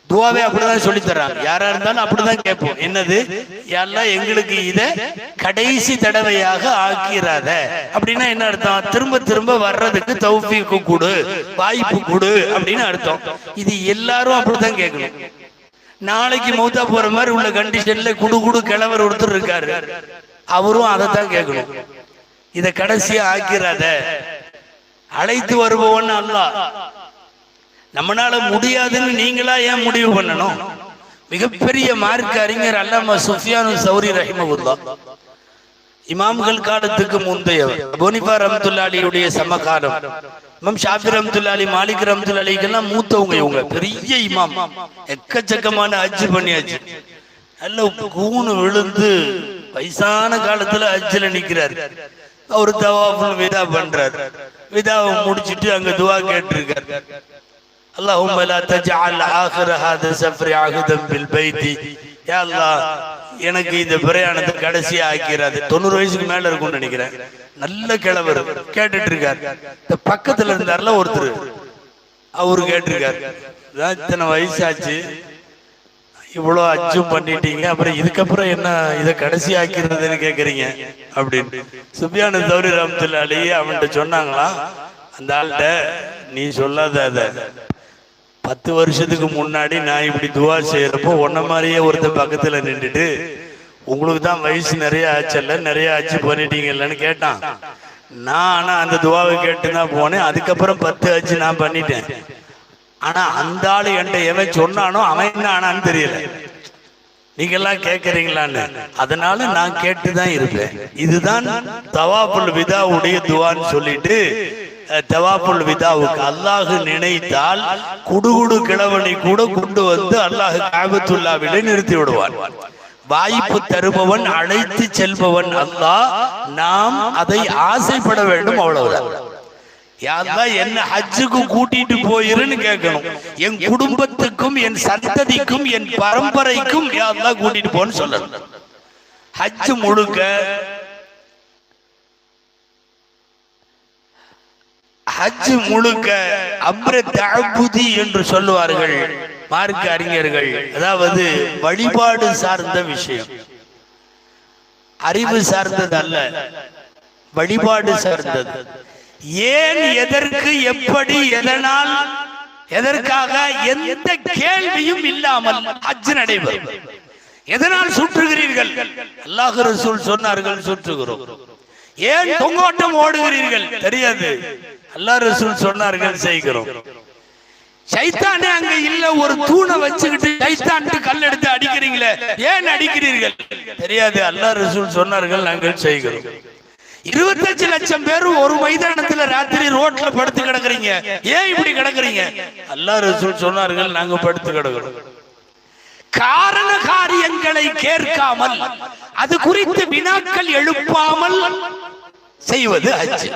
[SPEAKER 1] துவாவே அப்படிதான் சொல்லி தர்றாங்க. யாரா இருந்தாலும் அப்படிதான் கேட்போம். என்னது? யா அல்லாஹ், எங்களுக்கு இத கடைசி தடவையாக ஆக்கிறாத. அப்படின்னா என்ன அர்த்தம்? திரும்ப திரும்ப வர்றதுக்கு தௌஃபீக் கொடு, வாய்ப்பு கொடு அப்படின்னு அர்த்தம். இது எல்லாரும் அப்படிதான் கேட்கணும். நாளைக்கு மௌத்தா போற மாதிரி உள்ள கண்டிஷன்ல குடு கிழவர் ஒருத்தர் இருக்காரு, அவரும் அதைத்தான் கேட்கணும். இத கடைசியா ஆக்கிறாத, அழைத்து வருபவன் அல்லாஹ். நம்மளால முடியாதுன்னு நீங்களா ஏன் முடிவு பண்ணணும்? மிகப்பெரிய மார்க்க அறிஞர் அல்லாமா சுஃபியானு சௌரி ரஹிமஹுல்லாஹ், இமாம்கள் காலத்துக்கு முந்தையவர், அபூனிஃபா ரஹ்மத்துல்லாஹி அலைஹியுடைய சமகாலம். இமாம் ஷாஃபி ரஹ்மத்துல்லாஹி அலைஹி, மாலிக் ரஹ்மத்துல்லாஹி அலைஹிக்கெல்லாம் மூத்தவங்க இவங்க. பெரிய இமாம், எக்கச்சக்கமான ஹஜ் பண்ணியாச்சு. நல்ல கூணு விழுந்து வயசான காலத்துல ஹஜ்ல நிக்கிறாரு. அவரு தவாஃபுல் விதா பண்றாரு. விதாவை முடிச்சிட்டு அங்க துவா கேட்டிருக்காரு. அல்லாஹும்ம லா தஜஅல் ஆகிர ஹாதா ஸஃப்ரி அஹதன் பில் பைத்தி. யா அல்லாஹ், எனக்கு இந்த பிரயாணத்தை கடைசியா ஆக்கிறாது. 90 வயசுக்கு மேல இருக்கும்னு நினைக்கிறேன். நல்ல கிழவர் கேட்டுட்டு இருக்காரு. இந்த பக்கத்துல இருந்தார்ல ஒருத்தர், அவரு கேட்டிருக்காரு, இத்தனை வயசாச்சு, இவ்வளோ அச்சும் பண்ணிட்டீங்க, அப்புறம் இதுக்கப்புறம் என்ன இதை கடைசி ஆக்கிறதுன்னு கேட்குறீங்க அப்படின்னு சுஃபியான் தௌரி ரஹ்மத்துல்லாஹி அலைஹி அவன்கிட்ட சொன்னாங்களா, அந்த ஆள்கிட்ட, நீ சொல்லாத அதை 10 வருஷத்துக்கு முன்னாடி நான் இப்படி துவா செய்யறப்போ உன்ன மாதிரியே ஒருத்தர் பக்கத்துல நின்றுட்டு உங்களுக்கு தான் வயசு நிறைய ஆச்சல்ல, நிறைய ஆச்சு பண்ணிட்டீங்கல்லன்னு கேட்டான். நான் ஆனா அந்த துவாவை கேட்டுதான் போனேன். அதுக்கப்புறம் 10 ஆச்சு நான் பண்ணிட்டேன். ஆனா அந்த ஆளு என்கிட்ட எவன் சொன்னானோ அவன் என்ன ஆனான்னு தெரியல. நீங்க எல்லாம் கேட்கறீங்களான்னு, அதனால நான் கேட்டுதான் இருப்பேன். இதுதான் தவாஃபுல் விதாவுடைய துவான்னு சொல்லிட்டு, தவாஃபுல் விதாவுக்கு அல்லாஹ் நினைத்தால் குடுகுடு கிழவனை கூட கொண்டு வந்து அல்லாஹ் காபத்துல்லாவிலே நிறுத்தி விடுவான். வாய்ப்பு தருபவன், அழைத்து செல்பவன் அல்லாஹ். நாம் அதை ஆசைப்பட வேண்டும், அவ்வளவுதான். யாரெல்லாம் என்ன ஹஜ்ஜுக்கு கூட்டிட்டு போயிருன்னு கேட்கணும். என் குடும்பத்துக்கும் என் சந்ததிக்கும் என் பரம்பரைக்கும் யாரெல்லாம் கூட்டிட்டு போன்னு சொல்லணும். ஹஜ் முழுக்க அம்ர தஅபுதி என்று சொல்லுவார்கள் மார்க்க அறிஞர்கள். அதாவது வழிபாடு சார்ந்த விஷயம், அறிவு சார்ந்தது அல்ல, வழிபாடு சார்ந்தது. ஏன், எதற்கு, எப்படி, எதனால், எதற்காக எந்த கேள்வியும் இல்லாமல் ஹஜ் நடைபெறும். எதனால் சுற்றுகிறீர்கள்? அல்லாஹ் ரசூல் சொன்னார்கள், சுற்றுகிறோம். ஏன் தொங்கோட்டம் ஓடுகிறீர்கள்? தெரியாது, அல்லாஹ் ரசூல் சொன்னார்கள், செய்கிறோம். சைத்தானே அங்க இல்ல, ஒரு தூணை வச்சுக்கிட்டு சைத்தான்ட்டு கல் எடுத்து அடிக்கிறீங்களே, ஏன் அடிக்கிறீர்கள்? தெரியாது, அல்லாஹ் ரசூல் சொன்னார்கள், நாங்கள் செய்கிறோம். 25 லட்சம் பேர் ஒரு மைதானத்துல ராத்திரி ரோட்ல படுத்து கிடக்குறீங்க, ஏன் இப்படி கிடக்குறீங்க? அல்லாஹ் ரசூல் சொன்னார்கள், நாங்க படுத்து கிடக்கிறோம். காரண காரியங்களை கேட்காமல், அது குறித்து வினாக்கள் எழுப்பாமல் செய்வது ஹஜ்.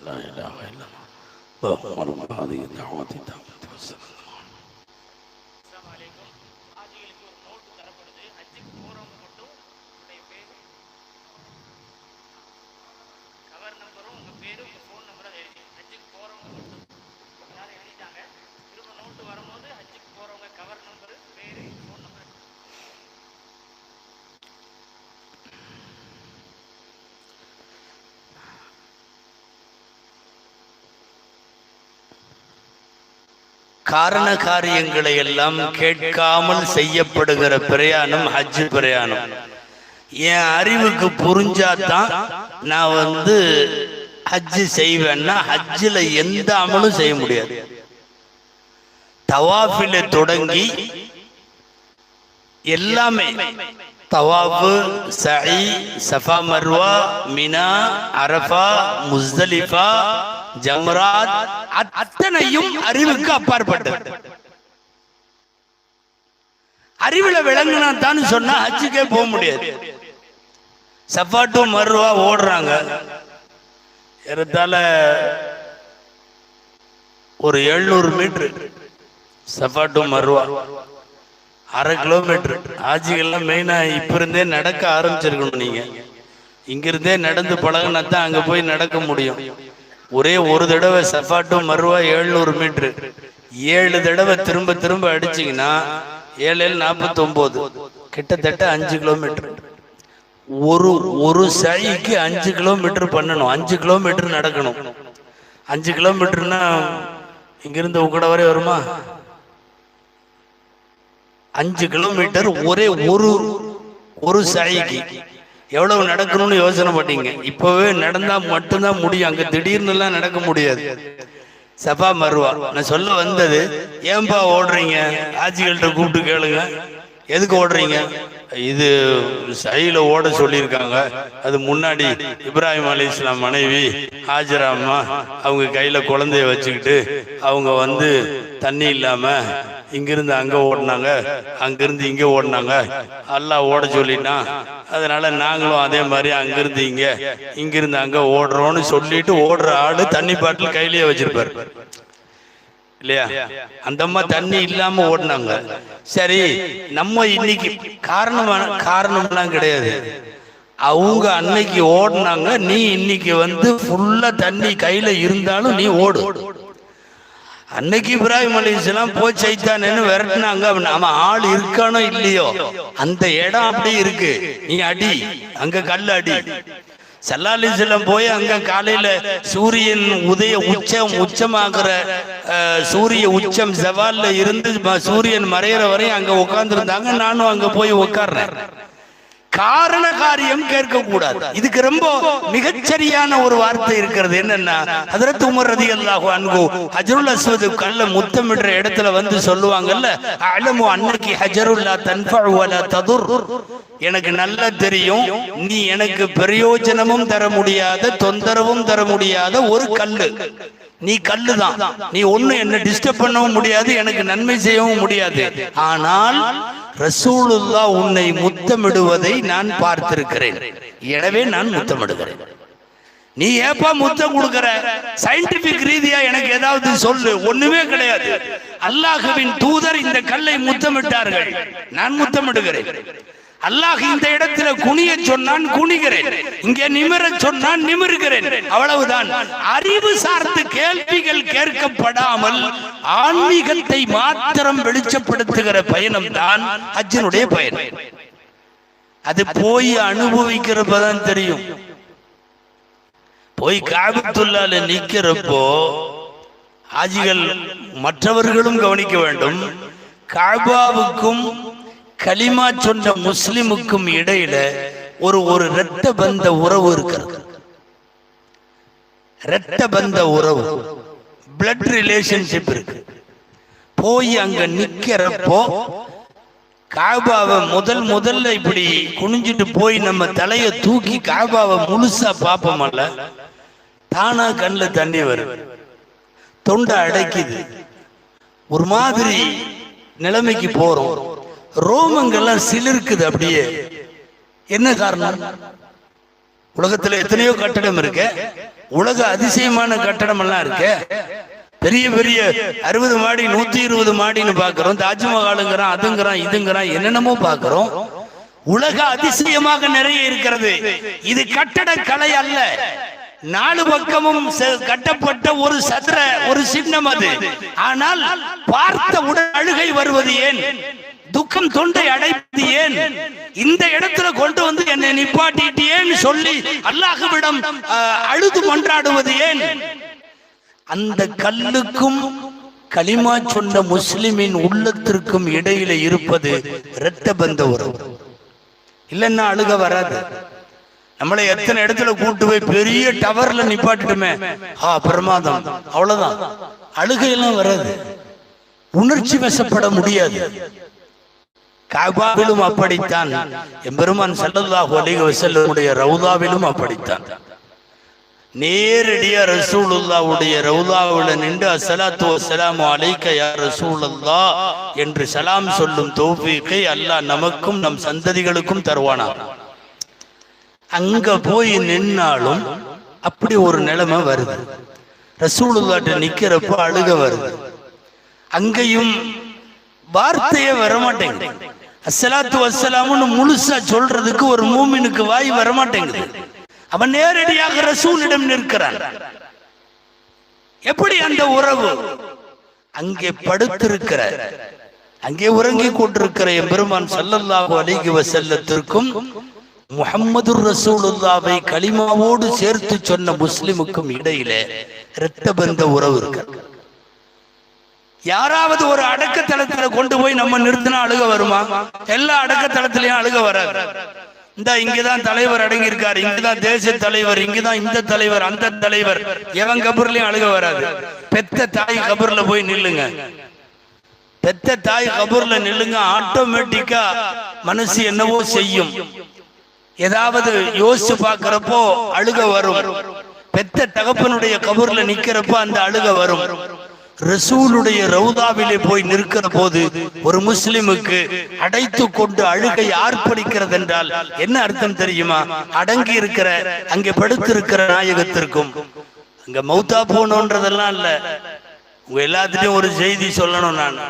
[SPEAKER 1] لا إله إلا الله. اللهم رب هذه الدعوة التامة والسلام. السلام عليكم. ஆஜிகளுக்கு ஒரு நோட் தரப்படுது. ஹஜ்ஜுக்கு போறவங்க மட்டும் உங்களுடைய பேர், கவர் நம்பரும் உங்க பேரு, உங்க ஃபோன் நம்பரும் எழுதி. ஹஜ்ஜுக்கு போறவங்க மட்டும் யாரும் எழுதிட்டாங்க. திரும்ப நோட்டு வரும்போது ஹஜ்ஜுக்கு போறவங்க கவர் நம்பரு, பேரு, ஃபோன் நம்பர். காரண காரியங்களை எல்லாம் கேட்காமல் செய்யப்படுகிற பிரயாணம் ஹஜ் பிரயாணம். என் அறிவுக்கு புரிஞ்சாதான் நான் ஹஜ் செய்வேன்னா ஹஜ்ஜில் எந்த அமலும் செய்ய முடியாது. தவாஃபில தொடங்கி எல்லாமே தவாஃபு, சஇ, Safa Marwa, Mina, Arafah, Muzdalifah, Jamarat அத்தனையும் அறிவுக்கு அப்பாற்பட்டது. அறிவுல விளங்குனா தான் சொன்னா ஹஜ்ஜுக்கே போக முடியாது. சஃபா டு மர்வா ஓடுறாங்க, ஏறத்தாழ ஒரு 700 metre. Safa to Marwa 1/2 kilometre. ஆஜிகள்லாம் மெயினா இப்ப இருந்தே நடக்க ஆரம்பிச்சிருக்கணும். நீங்க இங்கிருந்தே நடந்து பழகினா தான் அங்க போய் நடக்க முடியும். ஒரே ஒரு தடவை சஃபா டு மர்வா 700 மீட்டர் 7 தடவை திரும்ப திரும்ப அடிச்சிங்கன்னா 7 49 கிட்டத்தட்ட 5 கிலோமீட்டர். ஒரு சைக்கு 5 கிலோமீட்டர் பண்ணணும். 5 கிலோமீட்டர் நடக்கணும். 5 கிலோமீட்டர்னா இங்கிருந்து உக்கட வரை வருமா? 5 கிலோமீட்டர் ஒரே ஒரு சாய்க்கு எவ்வளவு நடக்கணும்னு யோசனை பண்ணீங்க. இப்பவே நடந்தா மட்டும்தான் முடியும். அங்க திடீர்னு எல்லாம் நடக்க முடியாது. சஃபா மர்வா நான் சொல்ல வந்தது, ஏன்பா ஓடுறீங்க? ஆட்சிகள்கிட்ட கூப்பிட்டு கேளுங்க, எதுக்கு ஓடுறீங்க? இது சைல ஓட சொல்லியிருக்காங்க. அது முன்னாடி இப்ராஹிம் அலைஹிஸ்ஸலாம் மனைவி ஹாஜரா அம்மா அவங்க கையில குழந்தைய வச்சுக்கிட்டு அவங்க தண்ணி இல்லாம இங்கிருந்து அங்க ஓடினாங்க, அங்கிருந்து இங்க ஓடினாங்க. அல்லாஹ் ஓட சொல்லிட்டான், அதனால நாங்களும் அதே மாதிரி அங்கிருந்து இங்கிருந்து அங்க ஓடுறோம்னு சொல்லிட்டு ஓடுற ஆளு தண்ணி பாட்டில் கையிலேயே வச்சிருப்பாரு இல்லையா? அந்த அம்மா தண்ணி இல்லாம ஓடினாங்க. சரி, நம்ம இன்னைக்கு காரணம்லாம் கிடையாது. அவங்க அன்னைக்கு ஓடினாங்க, நீ இன்னைக்கு ஃபுல்லா தண்ணி கையில இருந்தாலும் நீ ஓடு. அன்னைக்கு இப்ராஹிம் அலைஹிஸ்ஸலாம் போய் சைத்தானேன்னு விரட்டினாங்க. அவன் ஆள் இருக்கானோ இல்லையோ, அந்த இடம் அப்படி இருக்கு, நீ அடி, அங்க கல் அடி. ஸல்லல்லாஹு அலைஹி வஸல்லம் போய் அங்க காலையில சூரியன் உச்சமாகிற சூரிய உச்சம் ஜவால்ல இருந்து சூரியன் மறையிற வரையும் அங்க உட்கார்ந்து இருந்தாங்க. நானும் அங்க போய் உட்கார்றேன். காரண காரியம் கேட்க கூடாது. இதுக்கு ரொம்ப மிகச்சரியான ஒரு வார்த்தை இருக்கிறது. என்னன்னா, ஹஜ்ரத் உமர் ரலியல்லாஹு அன்ஹு ஹஜ்ருல் அஸ்வத் கல்ல முத்தமிடுற இடத்துல சொல்லுவாங்கல்ல, அலமு அன்னகி ஹஜருல்லா தன்ஃபஉ வலா ததுர். எனக்கு நல்லா தெரியும், நீ எனக்கு பிரயோஜனமும் தர முடியாத, தொந்தரவும் தர முடியாத ஒரு கல்லு. நீ கல்லுதான், நீ ஒண்ணு என்ன டிஸ்டர்ப் பண்ணவும் முடியாது, எனக்கு நன்மை செய்யவும் முடியாது. ஆனால் ரசூலுல்லாஹ் உன்னை முத்தமிடுவதை நான் பார்த்திருக்கிறேன், எனவே நான் முத்தமிடுகிறேன். நீ ஏப்பா முத்தம் கொடுக்கிற? சயின்டிபிக் ரீதியா எனக்கு ஏதாவது சொல்லு. ஒண்ணுமே கிடையாது. அல்லாஹ்வின் தூதர் இந்த கல்லை முத்தமிட்டார்கள், நான் முத்தமிடுகிறேன். அல்லாஹ் இந்த இடத்துல குனிய சொன்னான், குனிகிறேன். இங்கே நிமிர சொன்னான், நிமிர்கிறேன். அவ்வளவுதான். அறிவு சார்ந்த கேள்விகள் கேட்கப்படாமல் ஆன்மீகத்தை மாத்திரம் வெளிச்சப்படுத்துகிற பயணம் தான் ஹஜ்ஜினுடைய பயணம். அது போய் அனுபவிக்கிறப்பதான் தெரியும். போய் காபத்துல்லாஹ்ல நிக்கிறப்போ ஹாஜிகள் மற்றவர்களும் கவனிக்க வேண்டும். காபாவுக்கும் கலிமா சொன்ன முஸ்லிமுக்கும் இடையில ஒரு இரத்த பந்த உறவு இருக்கிறது. இரத்த பந்த உறவு, பிளட் ரிலேஷன்ஷிப் இருக்கு. போய் அங்க நிக்கிறப்போ காபாவை முதல்ல இப்படி குனிஞ்சிட்டு போய் நம்ம தலைய தூக்கி காபாவை முழுசா பாப்போமல்ல, தானா கண்ணுல தண்ணி வரும், தொண்டை அடைக்குது, ஒரு மாதிரி நிலைமைக்கு போறோம். ரோமங்கள்லாம் சிலிர்க்குது அப்படியே. என்ன காரணம்? உலகத்துல எத்தனையோ கட்டடம் இருக்கு, உலக அதிசயமான கட்டடம் எல்லாம் இருக்கு. பெரிய பெரிய 60 மாடி 120 மாடின்னு பாக்குறோம். தாஜ்மஹாலுங்கிறான், அதுங்கிறான், இதுங்கிறான், என்னென்னமோ பாக்குறோம். உலக அதிசயமாக நிறைய இருக்கிறது. இது கட்டட கலை அல்ல. 4 பக்கமும் கட்டப்பட்ட ஒரு சதுர ஒரு சின்னம் அது. ஆனால் பார்த்த உடன் அழுகை வருவது ஏன்? துக்கம் தொண்டை அடைப்பது ஏன்? இந்த இடத்துல கொண்டு என்னை நிப்பாட்டிட்டேன்னு சொல்லி அல்லாஹ்விடம் அழுது மன்றாடுவது ஏன்? அந்த கல்லுக்கும் களிமா சொன்ன முஸ்லிமின் உள்ளத்திற்கும் இடையில இருப்பது இரத்த பந்த உறவு. இல்லைன்னா அழுக வராது. நம்மளை எத்தனை இடத்துல கூட்டு போய் பெரிய டவர்ல நிப்பாட்டுமே, பிரமாதம், அவ்வளவுதான், அழுகையெல்லாம் வராது, உணர்ச்சி வசப்பட முடியாது. காபாவிலும் அப்படித்தான், எம்பெருமான் ஸல்லல்லாஹு அலைஹி வஸல்லமுடைய ரவுதாவிலும் அப்படித்தான். நேரடியா ரசூலுல்லாஹ்வுடைய ரவுதாவில் நின்று அஸ்ஸலாத்து வஸ்ஸலாமு அலைக்க யா ரசூலல்லாஹ் என்று சலாம் சொல்லும் தௌஃபீகை அல்லாஹ் நமக்கும் நம் சந்ததிகளுக்கும் தருவானாம். அங்க போய் நின்னாலும் அப்படி ஒரு நிலைமை வருது. ரசூலுல்லாஹ்ட்ட நிக்கிறப்ப அழுக வருது. அங்கேயும் வார்த்தையே வரமாட்டேங்குது. அஸ்ஸலாத்து வஸ்ஸலாமுன்னு முழுசா சொல்றதுக்கு ஒரு மூமினுக்கு வாய் வரமாட்டேங்குது. அவன் நேரடியாக ரசூலிடம் நிற்கிறான். எப்படி அந்த உறவு? அங்கே படுத்திருக்கிற, அங்கே உறங்கி கொண்டிருக்கிற எம்பெருமான் ஸல்லல்லாஹு அலைஹி வஸல்லத்திற்கும் முஹம்மது ரசூலுல்லாஹ்வை கலிமாவோடு சேர்த்து சொன்ன முஸ்லிமுக்கும் இடையிலே இரத்த பந்த உறவு இருக்கு. யாராவது ஒரு அடக்கத்தலத்துல கொண்டு போய் நம்ம நிறுத்தினா அழுக வருமா? எல்லா அடக்கத்தலத்திலையும் அழுக வராது. இந்த இங்கதான் தலைவர் அடங்கி இருக்காரு, இங்கதான் தேச தலைவர், இங்கதான் இந்த தலைவர், அந்த தலைவர், எவன் கபர்லயும் அழுக வராது. பெத்த தாய் கபர்ல போய் நில்லுங்க, பெத்த தாய் கபர்ல நில்லுங்க, ஆட்டோமேட்டிக்கா மனசு என்னவோ செய்யும். ஏதாவது யோசிச்சு பாக்குறப்போ அழுக வரும். பெத்த தகப்பனுடைய கபர்ல நிக்கிறப்போ அந்த அழுக வரும். ரசூலுடைய ரவுதாவிலே போய் நிற்கிற போது ஒரு முஸ்லிமுக்கு அடைத்து கொண்டு அழுகை ஆர்ப்பரிக்கிறது என்றால் என்ன அர்த்தம் தெரியுமா? அடங்கி இருக்கிற, அங்கே படுத்திருக்கிற நாயகத்திற்கும், அங்க மௌத்தா போனோன்றதெல்லாம் இல்ல. உங்க எல்லாத்திலையும் ஒரு செய்தி சொல்லணும். நான்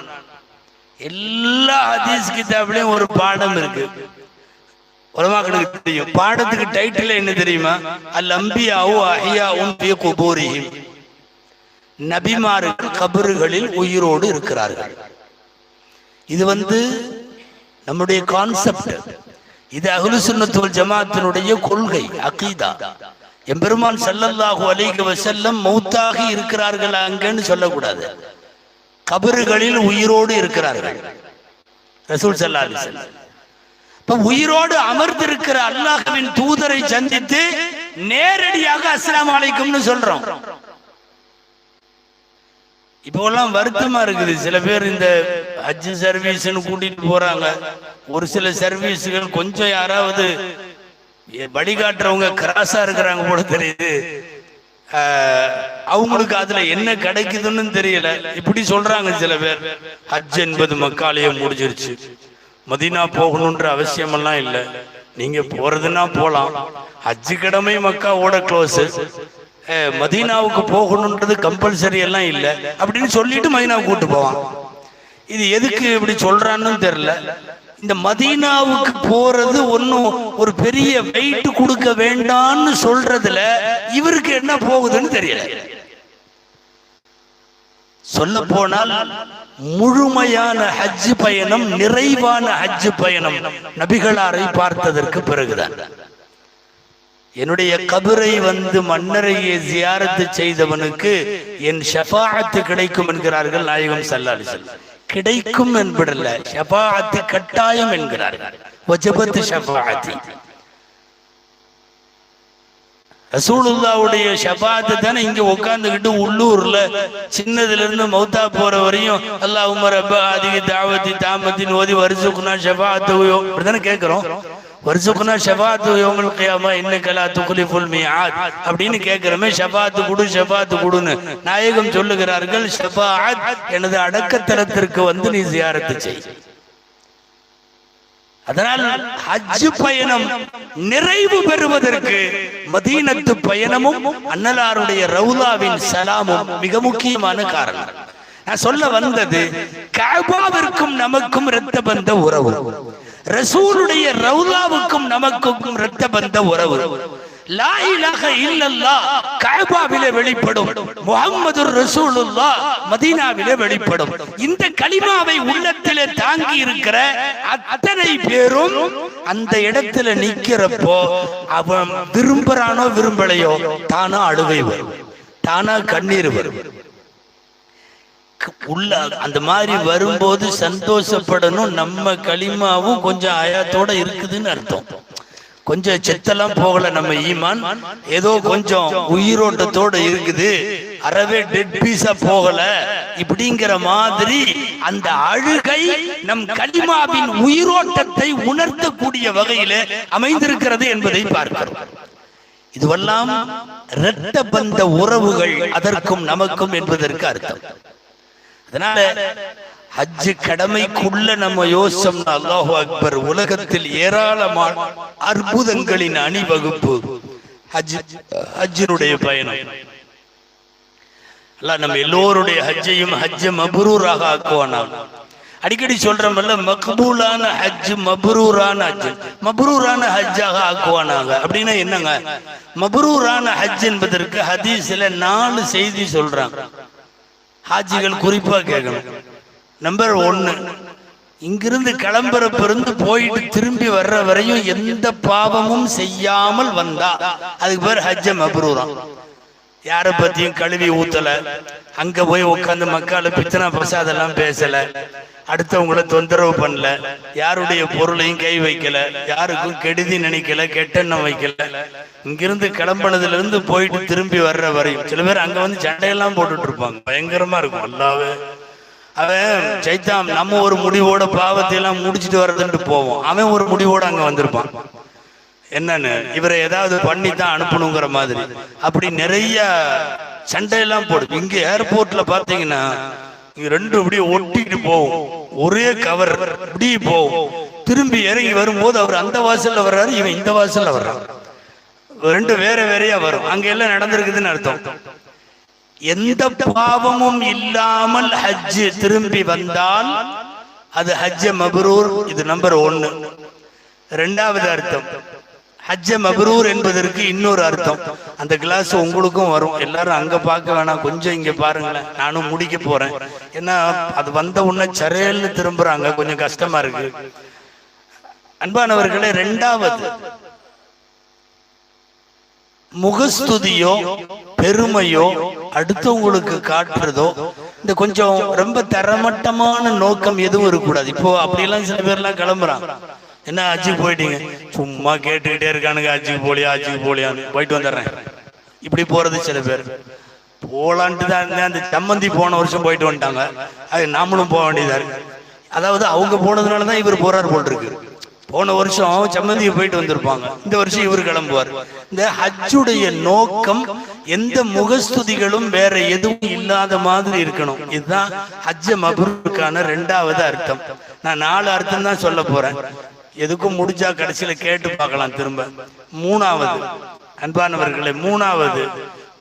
[SPEAKER 1] எல்லா ஹதீஸ் கிதாபிலையும் ஒரு பாடம் இருக்கு. உலமாக்களுக்கு தெரியும். பாடத்துக்கு டைட்டில் என்ன தெரியுமா? அல் அம்பியாவு அஹ்யாஉன் ஃபீ குபூரிஹிம். நபிமார்கள் கபறுகளில் உயிரோடு இருக்கிறார்கள். இது நம்முடைய கான்செப்ட். இது அஹ்லு சுன்னத் வல் ஜமாஅத்தினுடைய கொள்கை, அகீதா. எம்பெருமான் ஸல்லல்லாஹு அலைஹி வஸல்லம் மௌத்தாகி இருக்கிறார்கள் அங்கன்னு சொல்லக்கூடாது. கபறுகளில் உயிரோடு இருக்கிறார்கள் ரசூல் ஸல்லல்லாஹு அலைஹி வஸல்லம். இப்ப உயிரோடு அமர்ந்திருக்கிற அல்லாஹ்வின் தூதரை சந்தித்து நேரடியாக அஸ்ஸலாமு அலைக்கும்னு சொல்றோம். இப்போல்லாம் வருத்தமா இருக்குது. சில பேர் இந்த ஹஜ் சர்வீஸ்ன்னு கூட்டிட்டு போறாங்க. ஒரு சில சர்வீஸுகள் கொஞ்சம் யாராவது வழிகாட்டுறவங்க கிராஸா இருக்கிறாங்க போல தெரியுது. அவங்களுக்கு அதுல என்ன கிடைக்குதுன்னு தெரியல. இப்படி சொல்றாங்க சில பேர், ஹஜ் என்பது மக்காலயே முடிஞ்சிருச்சு, மதீனா போகணுன்ற அவசியம் எல்லாம் இல்லை, நீங்க போறதுன்னா போலாம், ஹஜ் கடமை மக்காவோட க்ளோஸ், மதீனாவுக்கு போகணுன்றது கம்பல்சரி எல்லாம் இல்லை அப்படின்னு சொல்லிட்டு மதீனாவுக்கு கூட்டு போவான். இது எதுக்கு இப்படி சொல்றான்னு தெரியல. இந்த மதீனாவுக்கு போறது ஒன்னும் ஒரு பெரிய வெயிட் கொடுக்க வேண்டாம்னு சொல்றதுல இவருக்கு என்ன போகுதுன்னு தெரியல. சொல்ல போனால் முழுமையான ஹஜ் பயணம், நிறைவான ஹஜ் பயணம் நபிகளாரை பார்த்ததற்கு பிறகுதான். என்னுடைய கபரை மன்னரையை ஜியாரத்து செய்தவனுக்கு என் ஷஃபாஅத்து கிடைக்கும் என்கிறார்கள் நாயகம் ஸல்லல்லாஹு அலைஹி வஸல்லம். கிடைக்கும் என்பதல்ல, ஷஃபாஅத்து கட்டாயம் என்கிறார்கள். வஜபத் ஷஃபாஅத்தி. ரசூலுல்லாஹ்வுடைய ஷஃபாஅத்து தானே இங்க உட்கார்ந்துகிட்டு உள்ளூர்ல சின்னதுல இருந்து மௌத்தா போற வரையும் அல்லாஹும்ம ரப்ப ஹாதிஹி தஅவத்தி தாமத்தின் ஓதி வர்சுக்னா ஷஃபாஅத்து அப்படிதானே கேட்கிறோம். வர்சுக்னா ஷஃபாஅத்து யௌமல் கியாமா இன்னக லா துக்லிஃபுல் மிஆத் அப்படின்னு கேட்கிறோமே. ஷஃபாஅத்து குடு, ஷஃபாஅத்து குடுன்னு நாயகம் சொல்லுகிறார்கள். ஷஃபாஅத் எனது அடக்கத்தலத்திற்கு நீ ஜியாரத்து செய். அதனால் ஹஜ் பயணம் நிறைவு பெறுவதற்கு மதீனத்து பயணமும் அன்னலாருடைய ரவுலாவின் சலாமும் மிக முக்கியமான காரணம். நான் சொல்ல வந்தது, கஅபாவிற்கும் நமக்கும் இரத்த பந்த உறவு, ரசூலுடைய ரவுலாவுக்கும் நமக்கும் இரத்த பந்த உறவு. லா இலாஹ இல்லல்லாஹ் கஅபாவிலே வெளிப்படும், முஹம்மதுர் ரசூலுல்லாஹ் மதீனாவிலே வெளிப்படும். இந்த கலிமாவை உள்ளத்திலே தாங்கி இருக்கிற அத்தனை பேரும் அந்த இடத்துல நிக்கிறப்போ அவன் விரும்புறானோ விரும்பலையோ தானா அழுகை வரும், தானா கண்ணீர் வரும். உள்ள அந்த மாதிரி வரும்போது சந்தோஷப்படணும். நம்ம களிமாவும் கொஞ்சம் ஆயத்தோட இருக்குதுன்னு அர்த்தம். கொஞ்சம் செத்தெல்லாம் போகல, நம்ம ஈமான் ஏதோ கொஞ்சம் உயிரோட்டத்தோட இருக்குது, அறவே டெட் பீஸா போகல. இப்படிங்கிற மாதிரி அந்த அழுகை நம் கலிமாவின் உயிரோட்டத்தை உணர்த்தக்கூடிய வகையில அமைந்திருக்கிறது என்பதை பார்க்கிறோம். இதுவெல்லாம் இரட்ட பந்த உறவுகள் அதற்கும் நமக்கும் என்பதற்கு அர்த்தம். அதனால ஹஜ்ஜு கடமைக்குள்ள நம்ம யோசம்னா அல்லாஹு அக்பர், உலகத்தில் ஏராளமான அற்புதங்களின் அணிவகுப்பு ஹஜ்ஜினுடைய பயணம். அல்லாஹ் நம்ம எல்லோருடைய ஹஜ்ஜையும் ஹஜ்ஜ மப்ரூராக ஆக்குவானாம். அடிக்கடி சொல்றோம்ல, மக்பூலான ஹஜ், மப்ரூரான ஹஜ், மப்ரூரான ஹஜ்ஜாக ஆக்குவானாங்க. அப்படின்னா என்னங்க? மப்ரூரான ஹஜ் என்பதற்கு ஹதீஸ்ல 4 செய்தி சொல்றாங்க. ஹாஜிகள் குறிப்பா கேட்கணும். நம்பர் 1, இங்கிருந்து கிளம்புறப்பிருந்து போயிட்டு திரும்பி வர்ற வரையும் எந்த பாவமும் செய்யாமல் வந்தா அதுக்கு பேர் ஹஜ்ஜ மப்ரூரா. யாரை பத்தியும் கழுவி ஊத்தல, அங்க போய் உட்காந்து மக்கால பித்தனா பிரசாதெல்லாம் பேசல, அடுத்தவங்களை தொந்தரவு பண்ணல, யாருடைய பொருளையும் கை வைக்கல, யாருக்கும் கெடுதி நினைக்கல, கெட்டெண்ணம் வைக்கல. இங்கிருந்து கிளம்புனதுல இருந்து போயிட்டு திரும்பி வர்ற வரையும் சில பேர் அங்க வந்து சண்டையெல்லாம் போட்டுட்டு இருப்பாங்க, பயங்கரமா இருக்கும். அல்லாவே அவன் சைத்தான் நம்ம ஒரு முடிவோட பாவத்தை எல்லாம் முடிச்சுட்டு வர்றதுன்னு போவோம், அவன் ஒரு முடிவோட அங்க வந்திருப்பான். என்னன்னு இவரை ஏதாவது பண்ணித்தான் அனுப்பணுங்கிற மாதிரி அப்படி நிறைய சண்டையெல்லாம் போடும். இங்க ஏர்போர்ட்ல பாத்தீங்கன்னா இங்க 2 இப்படியே ஒட்டிட்டு போவோம், ஒரே கவர் இப்படி போவோம். திரும்பி இறங்கி வரும்போது அவர் அந்த வாசல்ல வர்றாரு, இவன் இந்த வாசல்ல வர்றான், 2 வேற வேறையா வரும். அங்க எல்லாம் நடந்திருக்குதுன்னு அர்த்தம். எந்த பாவமும் இல்லாமல் ஹஜ் திரும்பி வந்தால் அது ஹஜ்ஜ மப்ரூர். இது நம்பர் 1. 2வது அர்த்தம், ஹஜ்ஜ மப்ரூர் என்பதற்கு இன்னொரு அர்த்தம். அந்த கிளாஸ் உங்களுக்கும் வரும், எல்லாரும் அங்க பார்க்க வேணாம், கொஞ்சம் இங்க பாருங்களேன், நானும் முடிக்க போறேன். ஏன்னா அது வந்த உடனே சரையல்னு திரும்புறாங்க, கொஞ்சம் கஷ்டமா இருக்கு. அன்பானவர்களே, 2வது முகஸ்துதியோ பெருமையோ அடுத்தவங்களுக்கு காட்டுறதோ, இந்த கொஞ்சம் ரொம்ப தரமட்டமான நோக்கம் எதுவும் இருக்கக்கூடாது. இப்போ அப்படியெல்லாம் சில பேர்லாம் கிளம்புறாங்க, என்ன ஹஜ்ஜுக்கு போயிட்டீங்க, சும்மா கேட்டுக்கிட்டே இருக்கானுங்க, ஹஜ்ஜுக்கு போலியான்னு, போயிட்டு வந்துடுறேன், இப்படி போறது. சில பேர் போலான்ட்டு தான் அந்த சம்மந்தி போன வருஷம் போயிட்டு வந்துட்டாங்க, அது நாமளும் போக வேண்டியதா இருக்கு. அதாவது அவங்க போனதுனாலதான் இவர் போறாரு போல் இருக்கு. போன வருஷம் சம்மந்திக்கு போயிட்டு வந்திருப்பாங்க, இந்த வருஷம் இவர் கிளம்புவார். இந்த ஹஜ்ஜுடைய நோக்கம் எந்த முகஸ்துதிகளும் வேற எதுவும் இல்லாத மாதிரி இருக்கணும். இதுதான் ஹஜ்ஜ மப்ரூருக்கான 2வது அர்த்தம். நான் 4 அர்த்தம் தான் சொல்ல போறேன், எதுக்கும் முடிஞ்சா கடைசியில கேட்டு பார்க்கலாம் திரும்ப. 3வது அன்பானவர்களே, 3வது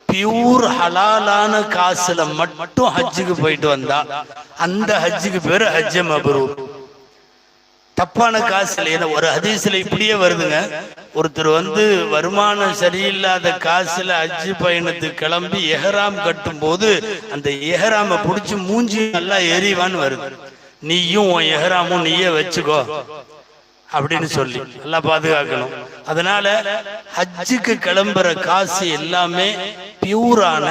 [SPEAKER 1] பியூர் ஹலாலான காசுல மட்டும் ஹஜ்ஜுக்கு போயிட்டு வந்தா அந்த ஹஜ்ஜுக்கு பேரு ஹஜ்ஜ மப்ரூர். தப்பான காசுல ஒரு ஹதீஸ்ல இப்படியே வருதுங்க, ஒருத்தர் வந்து வருமானம் சரியில்லாத காசுல ஹஜ்ஜு பயணத்துக்கு கிளம்பி எஹராம் கட்டும் போது அந்த எஹராம புடிச்சு மூஞ்சி நல்லா எரிவான்னு வருது. நீயும் உன் எஹராமும் நீயே வச்சுக்கோ அப்படின்னு சொல்லி நல்லா பாதுகாக்கணும். அதனால ஹஜ்ஜுக்கு கிளம்புற காசு எல்லாமே பியூரான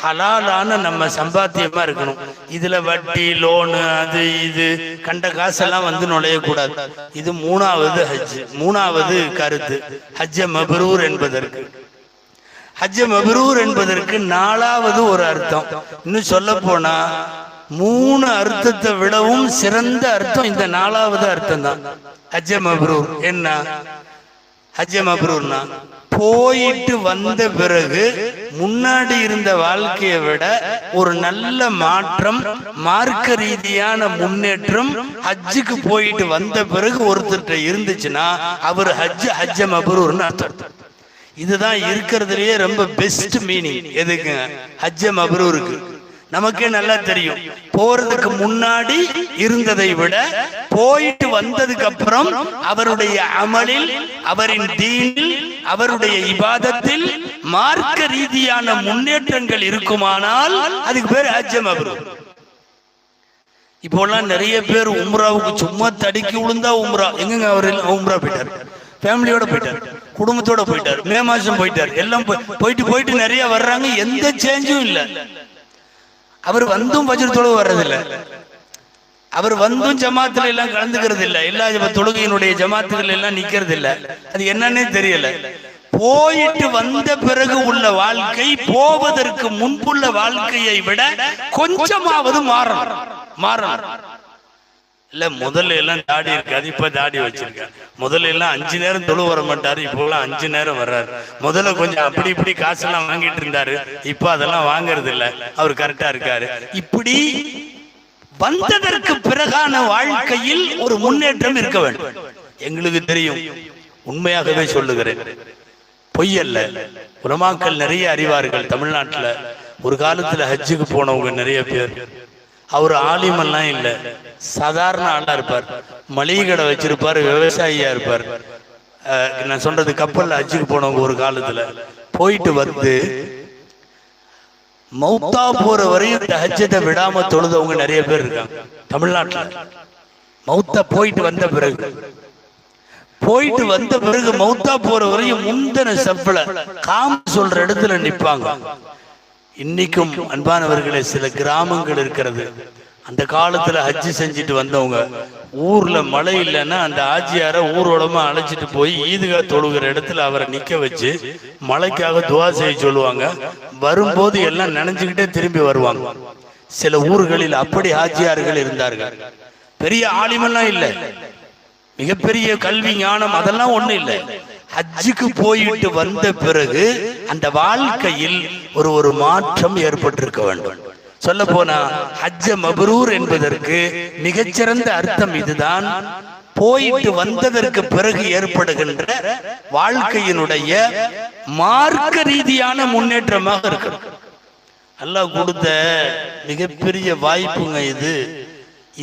[SPEAKER 1] ஹலாலான நம்ம சம்பாத்தியமா இருக்கணும். இதுல வட்டி, லோனு, அது இது கண்ட காசெல்லாம் வந்து நுழையக்கூடாது. இது 3வது ஹஜ், 3வது கருத்து ஹஜ்ஜ மப்ரூர் என்பதற்கு. ஹஜ்ஜ மப்ரூர் என்பதற்கு 4வது ஒரு அர்த்தம். இன்னும் சொல்ல போனா 3 அர்த்தத்தை விடவும் சிறந்த அர்த்தம் இந்த 4வது அர்த்தம் தான். ஹஜ்ஜ மப்ரூர் என்ன? ஹஜ்ஜ மப்ரூர்னா போயிட்டு வந்த பிறகு முன்னாடி இருந்த வாழ்க்கையை விட ஒரு நல்ல மாற்றம், மார்க்க ரீதியான முன்னேற்றம் ஹஜ்ஜுக்கு போயிட்டு வந்த பிறகு ஒருத்தர்கிட்ட இருந்துச்சுன்னா அவர் ஹஜ்ஜ மப்ரூர்னு அர்த்தம். இதுதான் இருக்கிறதுலயே ரொம்ப பெஸ்ட் மீனிங். எதுக்கு? ஹஜ்ஜ மப்ரூருக்கு. நமக்கே நல்லா தெரியும், போறதுக்கு முன்னாடி இருந்ததை விட போயிட்டு வந்ததுக்கு அப்புறம் அவருடைய அமலில், அவரின் தீனில், அவருடைய இபாதத்தில் மார்க்க ரீதியான முன்னேற்றங்கள் இருக்குமானால் அதுக்கு பேர் ஹஜ்ஜ மப்ரூர். இப்போலாம் நிறைய பேர் உம்ராவுக்கு சும்மா தடுக்கி விழுந்தா உம்ரா. எங்க அவர் உம்ரா போயிட்டார், ஃபேமிலியோட போயிட்டார், குடும்பத்தோட போயிட்டார், மே மாசம் போயிட்டார், எல்லாம் போயிட்டு நிறைய வர்றாங்க, எந்த சேஞ்சும் இல்லை. அவர் வந்தும் ஃபஜ்ர் தொழுக வர்றதில்லை, அவர் வந்தும் ஜமாத்துல எல்லாம் கலந்துக்கிறது இல்லை, எல்லா தொழுகையினுடைய ஜமாத்துகள் எல்லாம் நிக்கிறது இல்லை. அது என்னன்னே தெரியல. போயிட்டு வந்த பிறகு உள்ள வாழ்க்கை போவதற்கு முன்புள்ள வாழ்க்கையை விட கொஞ்சமாவது மாறணும். இல்ல முதல்ல எல்லாம் தாடி இருக்காது, இப்ப தாடி வச்சிருக்காரு. முதல்ல எல்லாம் 5 நேரம் தொழு வர மாட்டாரு, இப்போ எல்லாம் 5 நேரம் வர்றாரு. முதல்ல கொஞ்சம் அப்படி இப்படி காசெல்லாம் வாங்கிட்டு இருந்தாரு, இப்ப அதெல்லாம் வாங்கறது இல்ல, அவர் கரெக்டா இருக்காரு. இப்படி வந்ததற்கு பிறகான வாழ்க்கையில் ஒரு முன்னேற்றம் இருக்க வேண்டும். எங்களுக்கு தெரியும், உண்மையாகவே சொல்லுகிறேன், பொய்யல்ல. உலமாக்கள் நிறைய அறிவார்கள் தமிழ்நாட்டுல. ஒரு காலத்துல ஹஜ்ஜுக்கு போனவங்க நிறைய பேர். அவர் ஆலிமெல்லாம் இல்ல, சாதாரண ஆளா இருப்பார், மளிகை கடை வச்சிருப்பார், விவசாயியா இருப்பார். நான் சொல்றது கப்பல்ல ஹஜ்ஜுக்கு போனவங்க ஒரு காலத்துல போயிட்டு வந்து மௌத்தா போற வரையும் இந்த ஹஜ்ஜத்தை விடாம தொழுதவங்க நிறைய பேர் இருக்காங்க தமிழ்நாட்டுல. மௌத்தா போயிட்டு வந்த பிறகு மௌத்தா போற வரையும் முந்தின சப்பல காம் சொல்ற இடத்துல நிப்பாங்க. இன்னைக்கும் அன்பானவர்களே சில கிராமங்கள் இருக்கிறது, அந்த காலத்துல ஹஜ்ஜி செஞ்சுட்டு வந்தவங்க ஊர்ல மழை இல்லைன்னா அந்த ஆஜியார ஊரோடமா அழைச்சிட்டு போய் ஈதுகா தொழுகிற இடத்துல அவரை நிக்க வச்சு மழைக்காக துவா செய்ய சொல்லுவாங்க. வரும்போது எல்லாம் நினைஞ்சுக்கிட்டே திரும்பி வருவாங்க. சில ஊர்களில் அப்படி ஆஜியார்கள் இருந்தார்கள். பெரிய ஆலிமெல்லாம் இல்லை, மிகப்பெரிய கல்வி ஞானம் அதெல்லாம் ஒண்ணு இல்லை. ஹஜ்ஜுக்கு போயிட்டு வந்த பிறகு அந்த வாழ்க்கையில் ஒரு மாற்றம் ஏற்பட்டிருக்க வேண்டும். சொல்ல போனா ஹஜ்ஜ மப்ரூர் என்பதற்கு மிகச்சிறந்த அர்த்தம் இதுதான். போயிட்டு வந்ததற்கு பிறகு ஏற்படுகின்ற வாழ்க்கையினுடைய மார்க்க ரீதியான முன்னேற்றமாக இருக்கணும். அல்லாஹ் கொடுத்த மிகப்பெரிய வாய்ப்புங்க இது.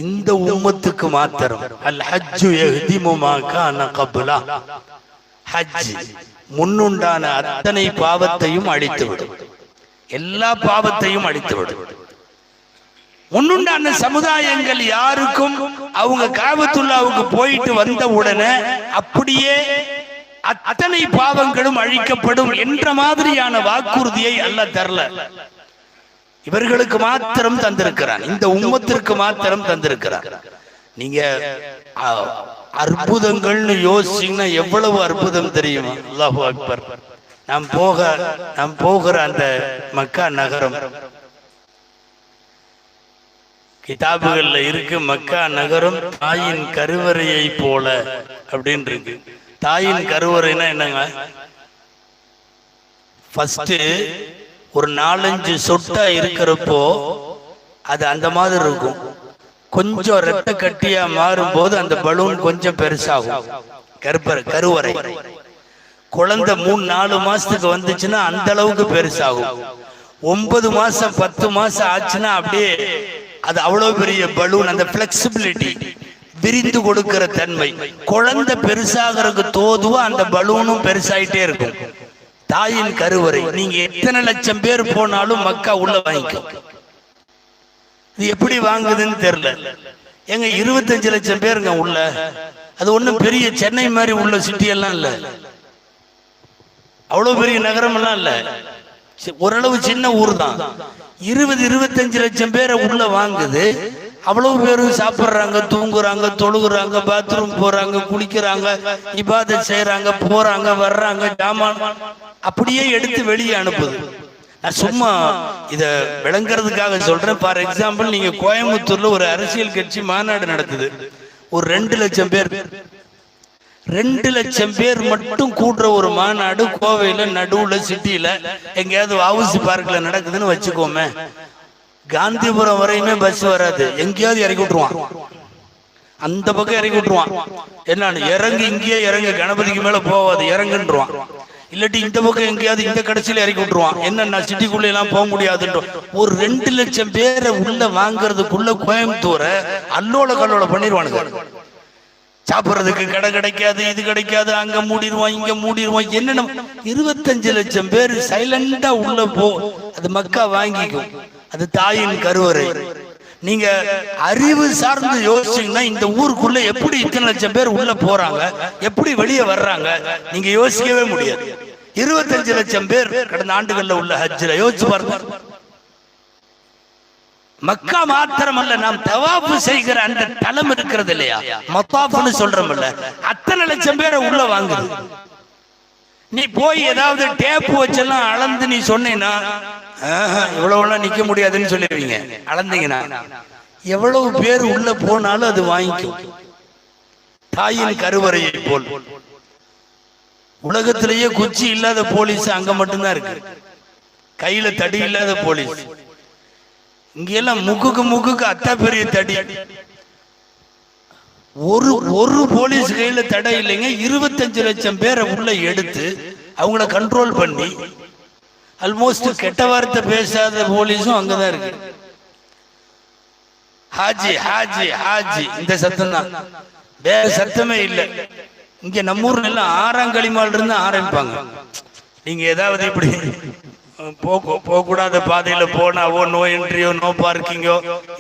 [SPEAKER 1] இந்த உம்மத்துக்கு மாத்திரம் அல் ஹஜ்ஜு யஹ்திமு மா கான கப்லா. ஹஜ் முன்னுண்டான அத்தனை பாவத்தையும் அழித்துவிடும், எல்லா பாவத்தையும் அழித்துவிடும். முன்னுண்டான சமுதாயங்கள் யாருக்கும் அவங்க காபத்துல்லாவுக்கு போயிட்டு வந்த உடனே அப்படியே அத்தனை பாவங்களும் அழிக்கப்படும் என்ற மாதிரியான வாக்குறுதியை அல்லாஹ் தரல. இவர்களுக்கு மாத்திரம் தந்திருக்கிறான், இந்த உம்மத்திற்கு மாத்திரம் தந்திருக்கிறான். நீங்க அற்புதங்கள்னு யோசிச்சீங்கன்னா எவ்வளவு அற்புதம் தெரியுமா? அல்லாஹு அக்பர். நாம் போகிற அந்த மக்கா நகரம், கிதாபுகள்ல இருக்கு, மக்கா நகரம் தாயின் கருவறையை போல அப்படின்னு இருக்கு. தாயின் கருவறைனா என்னங்க? ஃபர்ஸ்ட் ஒரு 4-5 சொட்டா இருக்கிறப்போ அது அந்த மாதிரி இருக்கும். கொஞ்சம் ரத்த கட்டியா மாறும் போது அந்த பலூன் கொஞ்சம் பெருசாகும். கருவறை குழந்தை 3-4 மாசத்துக்கு வந்துச்சுன்னா அந்த அளவுக்கு பெருசாகும். 9 மாசம் 10 மாசம் ஆச்சுன்னா அப்படியே அது அவ்வளவு பெரிய பலூன். அந்த பிளெக்சிபிலிட்டி, விரிந்து கொடுக்கிற தன்மை, குழந்தை பெருசாகிறதுக்கு தோதுவா அந்த பலூனும் பெருசாயிட்டே இருக்கும். தாயின் கருவறை நீங்க எத்தனை லட்சம் பேர் போனாலும் மக்கா உள்ள வாங்கிக்கும். இது எப்படி வாங்குதுன்னு தெரியல. எங்க 25 லட்சம் பேருங்க உள்ள. அது ஒண்ணும் பெரிய சென்னை மாதிரி உள்ள சிட்டி எல்லாம் இல்ல, அவ்வளவு பெரிய நகரம் எல்லாம் இல்ல, ஓரளவு சின்ன ஊர் தான். 20-25 லட்சம் பேரை உள்ள வாங்குது. அவ்வளவு பேரும் சாப்பிடுறாங்க, தூங்குறாங்க, தொழுகுறாங்க, பாத்ரூம் போறாங்க, குளிக்கிறாங்க, இபாதத் செய்யறாங்க, போறாங்க, வர்றாங்க, ஜாமான் அப்படியே எடுத்து வெளியே அனுப்புது. நான் சும்மா இத விளங்குறதுக்காக சொல்றேன். ஃபார் எக்ஸாம்பிள், நீங்க கோயம்புத்தூர்ல ஒரு அரசியல் கட்சி மாநாடு நடத்துது, ஒரு 2 லட்சம் பேர், 2 லட்சம் பேர் மட்டும் கூடுற ஒரு மாநாடு கோவையில நடுவுல சிட்டியில எங்கேயாவது வஉசி பார்க்ல நடக்குதுன்னு வச்சுக்கோமே, காந்திபுரம் வரையுமே பஸ் வராது, எங்கேயாவது இறக்கி விட்டுருவான், அந்த பக்கம் இறக்கி விட்டுருவான். என்னன்னு இறங்கு, இங்கேயே இறங்கு, கணபதிக்கு மேல போவாது இறங்குன்றான். இல்லாட்டி இந்த பக்கம் எங்கேயாவது இந்த கடைசியில இறக்கி விட்டுருவான். என்னன்னா சிட்டிக்குள்ள எல்லாம் போக முடியாதுன்ற. ஒரு 2 லட்சம் பேரை உள்ள வாங்குறதுக்குள்ள கோயம்புத்தூரை அல்லோல கல்லோல பண்ணிடுவானுங்க. சாப்பிட்றதுக்கு கடை கிடைக்காது, இது கிடைக்காது, அங்க மூடிடுவான், இங்க மூடிடுவான். என்னென்ன 25 லட்சம் பேர் சைலண்டா உள்ள போ, அது மக்கா வாங்கிக்கும். அது தாயின் கருவறை. நீங்க அறிவு சார்ந்து யோசிச்சீங்கன்னா இந்த ஊருக்குள்ள எப்படி இத்தனை லட்சம் பேர் உள்ள போறாங்க, எப்படி வெளியே வர்றாங்க, நீங்க யோசிக்கவே முடியாது. 25 லட்சம் பேர் கடந்த ஆண்டுகள்ல உள்ள ஹஜ்ஜில் யோசிச்சு பாருங்க. மக்கா மாத்திரமல்ல, நாம் தவாஃப் செய்கிற அந்த தலம் இருக்கிறது இல்லையா, மத்தாஃப்னு சொல்றோம்ல, அத்தனை லட்சம் பேரை உள்ள வாங்குது. நீ போய் ஏதாவது டேப் வச்செல்லாம் அளந்து நீ சொன்னீன்னா இவ்வளவுலாம் நிக்க முடியாதுன்னு சொல்லிடுவீங்க. அளந்தீங்கன்னா எவ்வளவு பேர் உள்ள போனாலும் அது வாங்கிக்கும். தாயின் கருவறையை போல் உலகத்திலேயே குச்சி இல்லாத போலீஸ் அங்க மட்டும்தான் இருக்கு, கையில தடி இல்லாத போலீஸ். இங்கெல்லாம் முக்குக்கு அத்தா பெரிய தடி. ஒரு போலீஸ் கையில தடை இல்லைங்க. 25 லட்சம் பேரை உள்ள எடுத்து அவங்கள கண்ட்ரோல் பண்ணி, ஆல்மோஸ்ட் கெட்ட வார்த்தை பேசாத போலீஸும் அங்கதான் இருக்கு. ஹாஜி ஹாஜி ஹாஜி இந்த சத்தம் தான், வேற சத்தமே இல்லை. இங்க நம்ம ஊர்ல எல்லாம் ஆறாங்களிமால் இருந்து ஆரம்பிப்பாங்க. நீங்க ஏதாவது இப்படி போக கூடாத பாதையில போனாவோ, நோ என்ட்ரியோ, நோ பார்க்கிங்கோ,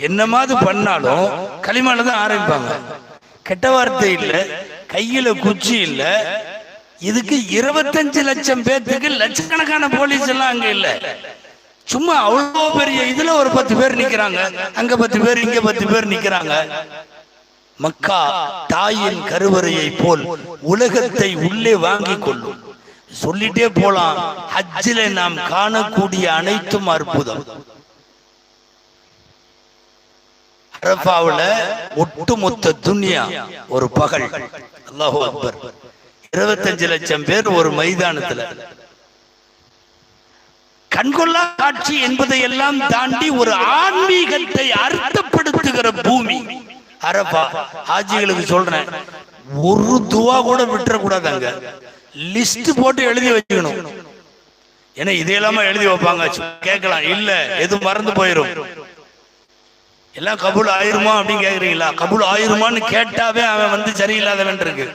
[SPEAKER 1] என்னமாவது பண்ணாலும் களிமால தான் ஆரம்பிப்பாங்க. கெட்ட வார்த்தை இல்ல, கையில குச்சி இல்ல. இதுக்கு 25 லட்சம் பேத்துக்கு லட்சக்கணக்கான போலீஸ் எல்லாம் அங்க இல்ல. சும்மா அவ்வளோ பெரிய இதுல ஒரு 10 பேர் நிக்கிறாங்க, அங்க 10 பேர், இங்க 10 பேர் நிக்கிறாங்க. மக்கா தாயின் கருவறையை போல் உலகத்தை உள்ளே வாங்கி கொள்ளும். சொல்லிட்டே போலாம். ஹஜ்ஜில நாம் காணக்கூடிய அனைத்தும் அற்புதம். அரஃபாவுல ஒட்டுமொத்த துன்யா ஒரு பகல். அல்லாஹு அக்பர். 25 லட்சம் பேர் ஒரு மைதானத்துல. கண்கொள்ளா காட்சி என்பதை எல்லாம் தாண்டி ஒரு ஆன்மீகத்தை அர்த்தப்படுத்துகிற பூமி அரஃபா. ஹாஜிகளுக்கு சொல்றேன், ஒரு துவா கூட விட்டுறக்கூடாது. அங்க லிஸ்ட் போட்டு எழுதி வச்சுக்கணும். ஏன்னா இதையெல்லாம எழுதி வைப்பாங்க, கேட்கலாம் இல்ல, எதுவும் மறந்து போயிடும். எல்லாம் கபூல் ஆயிருமா அப்படின்னு கேக்குறீங்களா? கபூல் ஆயிருமான்னு கேட்டாவே அவன் வந்து சரியில்லாதவன் இருக்கு.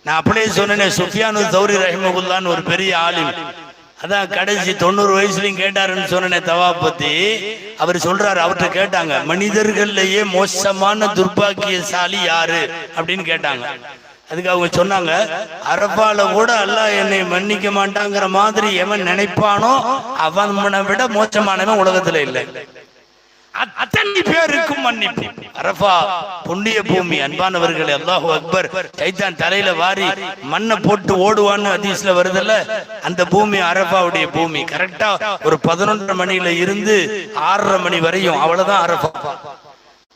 [SPEAKER 1] நான் அப்படியே சொன்னேன், சுஃபியானு தௌரி ரஹிமகுல்லான்னு ஒரு பெரிய ஆலிம், அதான் கடைசி 90 வயசுலயும் கேட்டாருன்னு சொன்னேன் தவாப் பத்தி. அவர் சொல்றாரு, அவர்கிட்ட கேட்டாங்க, மனிதர்கள்லயே மோசமான துர்பாக்கியசாலி யாரு அப்படின்னு கேட்டாங்க. அதுக்கு அவங்க சொன்னாங்க, அரபால கூட அல்லாஹ் என்னை மன்னிக்க மாட்டாங்கிற மாதிரி எவன் நினைப்பானோ அவனை விட மோசமானவன் உலகத்துல இல்லை. அத்தனை பேருக்கும் மன்னிப்பு. அரஃபா புண்ணிய பூமி. அன்பானவர்களே, அல்லாஹு அக்பர். சைத்தான் தலையில வாரி மண்ணை போட்டு ஓடுவான்னு ஹதீஸ்ல வருதுல்ல, அந்த பூமி அரஃபாவுடைய பூமி. கரெக்டா ஒரு 11 மணியில இருந்து 6:30 மணி வரையும், அவ்வளவுதான் அரஃபா.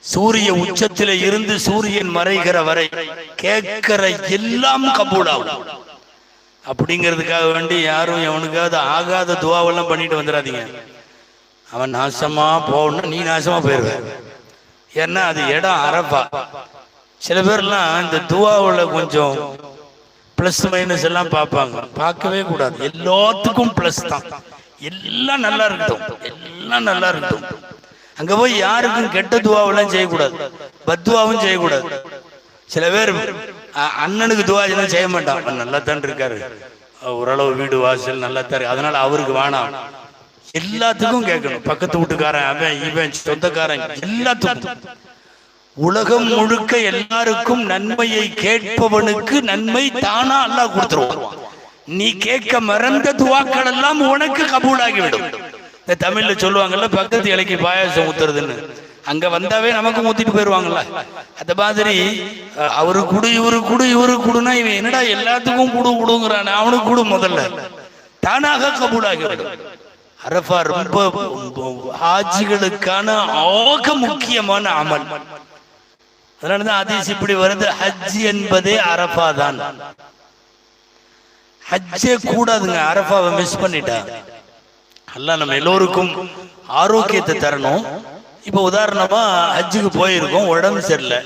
[SPEAKER 1] சூரிய உச்சத்தில இருந்து சூரியன் மறைகிற வரை கேட்கிற எல்லாம் கபூலாகும். அப்படிங்கிறதுக்காக வேண்டி யாரும் எவனுக்காவது ஆகாத துவாவெல்லாம் பண்ணிட்டு வந்துடாதீங்க. அவன் நாசமா போகணும், நீ நாசமா போயிருவ. ஏன்னா அது இடம் அரஃபா. சில பேர்லாம் இந்த துவாவில் கொஞ்சம் பிளஸ் மைனஸ் எல்லாம் பார்ப்பாங்க. பார்க்கவே கூடாது. எல்லாத்துக்கும் பிளஸ் தான். எல்லாம் நல்லா இருக்கட்டும், எல்லாம் நல்லா இருக்கட்டும். அங்க போய் யாருக்கும் கெட்ட துவாவெல்லாம் செய்யக்கூடாது, பத்துவாவும் செய்யக்கூடாது. சில பேர் அண்ணனுக்கு துவா செய்ய மாட்டான். நல்லா தான் இருக்காரு, ஓரளவு வீடு வாசல் நல்லா தான், அதனால அவருக்கு வேணாம். எல்லாத்துக்கும் கேட்கணும். பக்கத்து வீட்டுக்காரன், அவன் இவன், சொந்தக்காரன், எல்லாத்துக்கும். உலகம் முழுக்க எல்லாருக்கும் நன்மையை கேட்பவனுக்கு நன்மை தானா அல்லாஹ் கொடுத்துருவான். நீ கேட்க மறந்த துவாக்கள் எல்லாம் உனக்கு கபூலாகிவிடும். இந்த தமிழ்ல சொல்லுவாங்கல்ல, பக்கத்து இலைக்கு பாயாசம் ஊத்துறதுன்னு. அங்க வந்தாவே நமக்கு ஊத்திட்டு போயிருவாங்கல்ல. அந்த மாதிரி அவரு குடு, இவரு குடு, இவரு குடுனா இவன் என்னடா எல்லாத்துக்கும் குடு குடுங்கிறான், அவனுக்கு குடு முதல்ல, தானாக கபூலாகிவிடும். அரஃபா ரொம்ப ஹாஜிகளுக்கான ஆக முக்கியமான அமல். அதனாலதான் ஹதீஸ் இப்படி வருது, ஹஜ் என்பதே அரஃபா தான். ஹஜ்ஜே கூடாதுங்க, அரஃபாவை மிஸ் பண்ணிட்டா. அல்லாஹ் நம்ம எல்லோருக்கும் ஆரோக்கியத்தை தரணும். இப்ப உதாரணமா ஹஜ்ஜுக்கு போயிருக்கோம், உடம்பு சரியில்லை,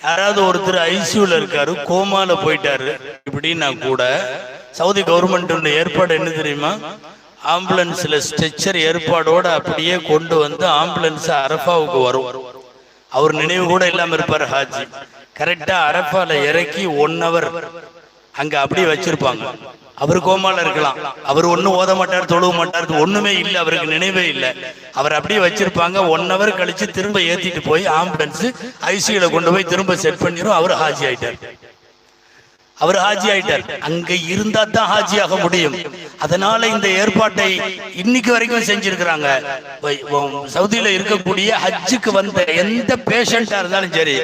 [SPEAKER 1] யாராவது ஒருத்தர் ஐசியூல இருக்காரு, கோமால போயிட்டாரு இப்படின்னா கூட சவுதி கவர்மெண்ட் ஏற்பாடு என்ன தெரியுமா? ஆம்புலன்ஸ்ல ஸ்ட்ரெச்சர் ஏற்பாடோட அப்படியே கொண்டு வந்து ஆம்புலன்ஸ் அரஃபாவுக்கு வரும். அவர் நினைவு கூட இல்லாம இருப்பார் ஹாஜி. கரெக்டா அரஃபால இறக்கி 1 hour அங்க அப்படியே வச்சிருப்பாங்க. அவர் கோமால இருக்கலாம், அவர் ஒன்னும் ஓத மாட்டார், தொழுவ மாட்டார், ஒண்ணுமே இல்லை, அவருக்கு நினைவே இல்லை. அவர் அப்படியே வச்சிருப்பாங்க. 1 hour கழிச்சு திரும்ப ஏத்திட்டு போய் ஆம்புலன்ஸ் ஐசியூல கொண்டு போய் திரும்ப செட் பண்ணிரும். அவர் ஹாஜி ஆயிட்டார். அவர் ஹாஜி ஆயிட்டார். அங்க இருந்தா தான் ஹாஜி ஆக முடியும். அதனால இந்த ஏற்பாட்டை இன்னைக்கு வரைக்கும் செஞ்சிருக்கிறாங்க. சவுதியில இருக்கக்கூடிய ஹஜ்ஜுக்கு வந்த எந்த பேஷண்டா இருந்தாலும் சரி,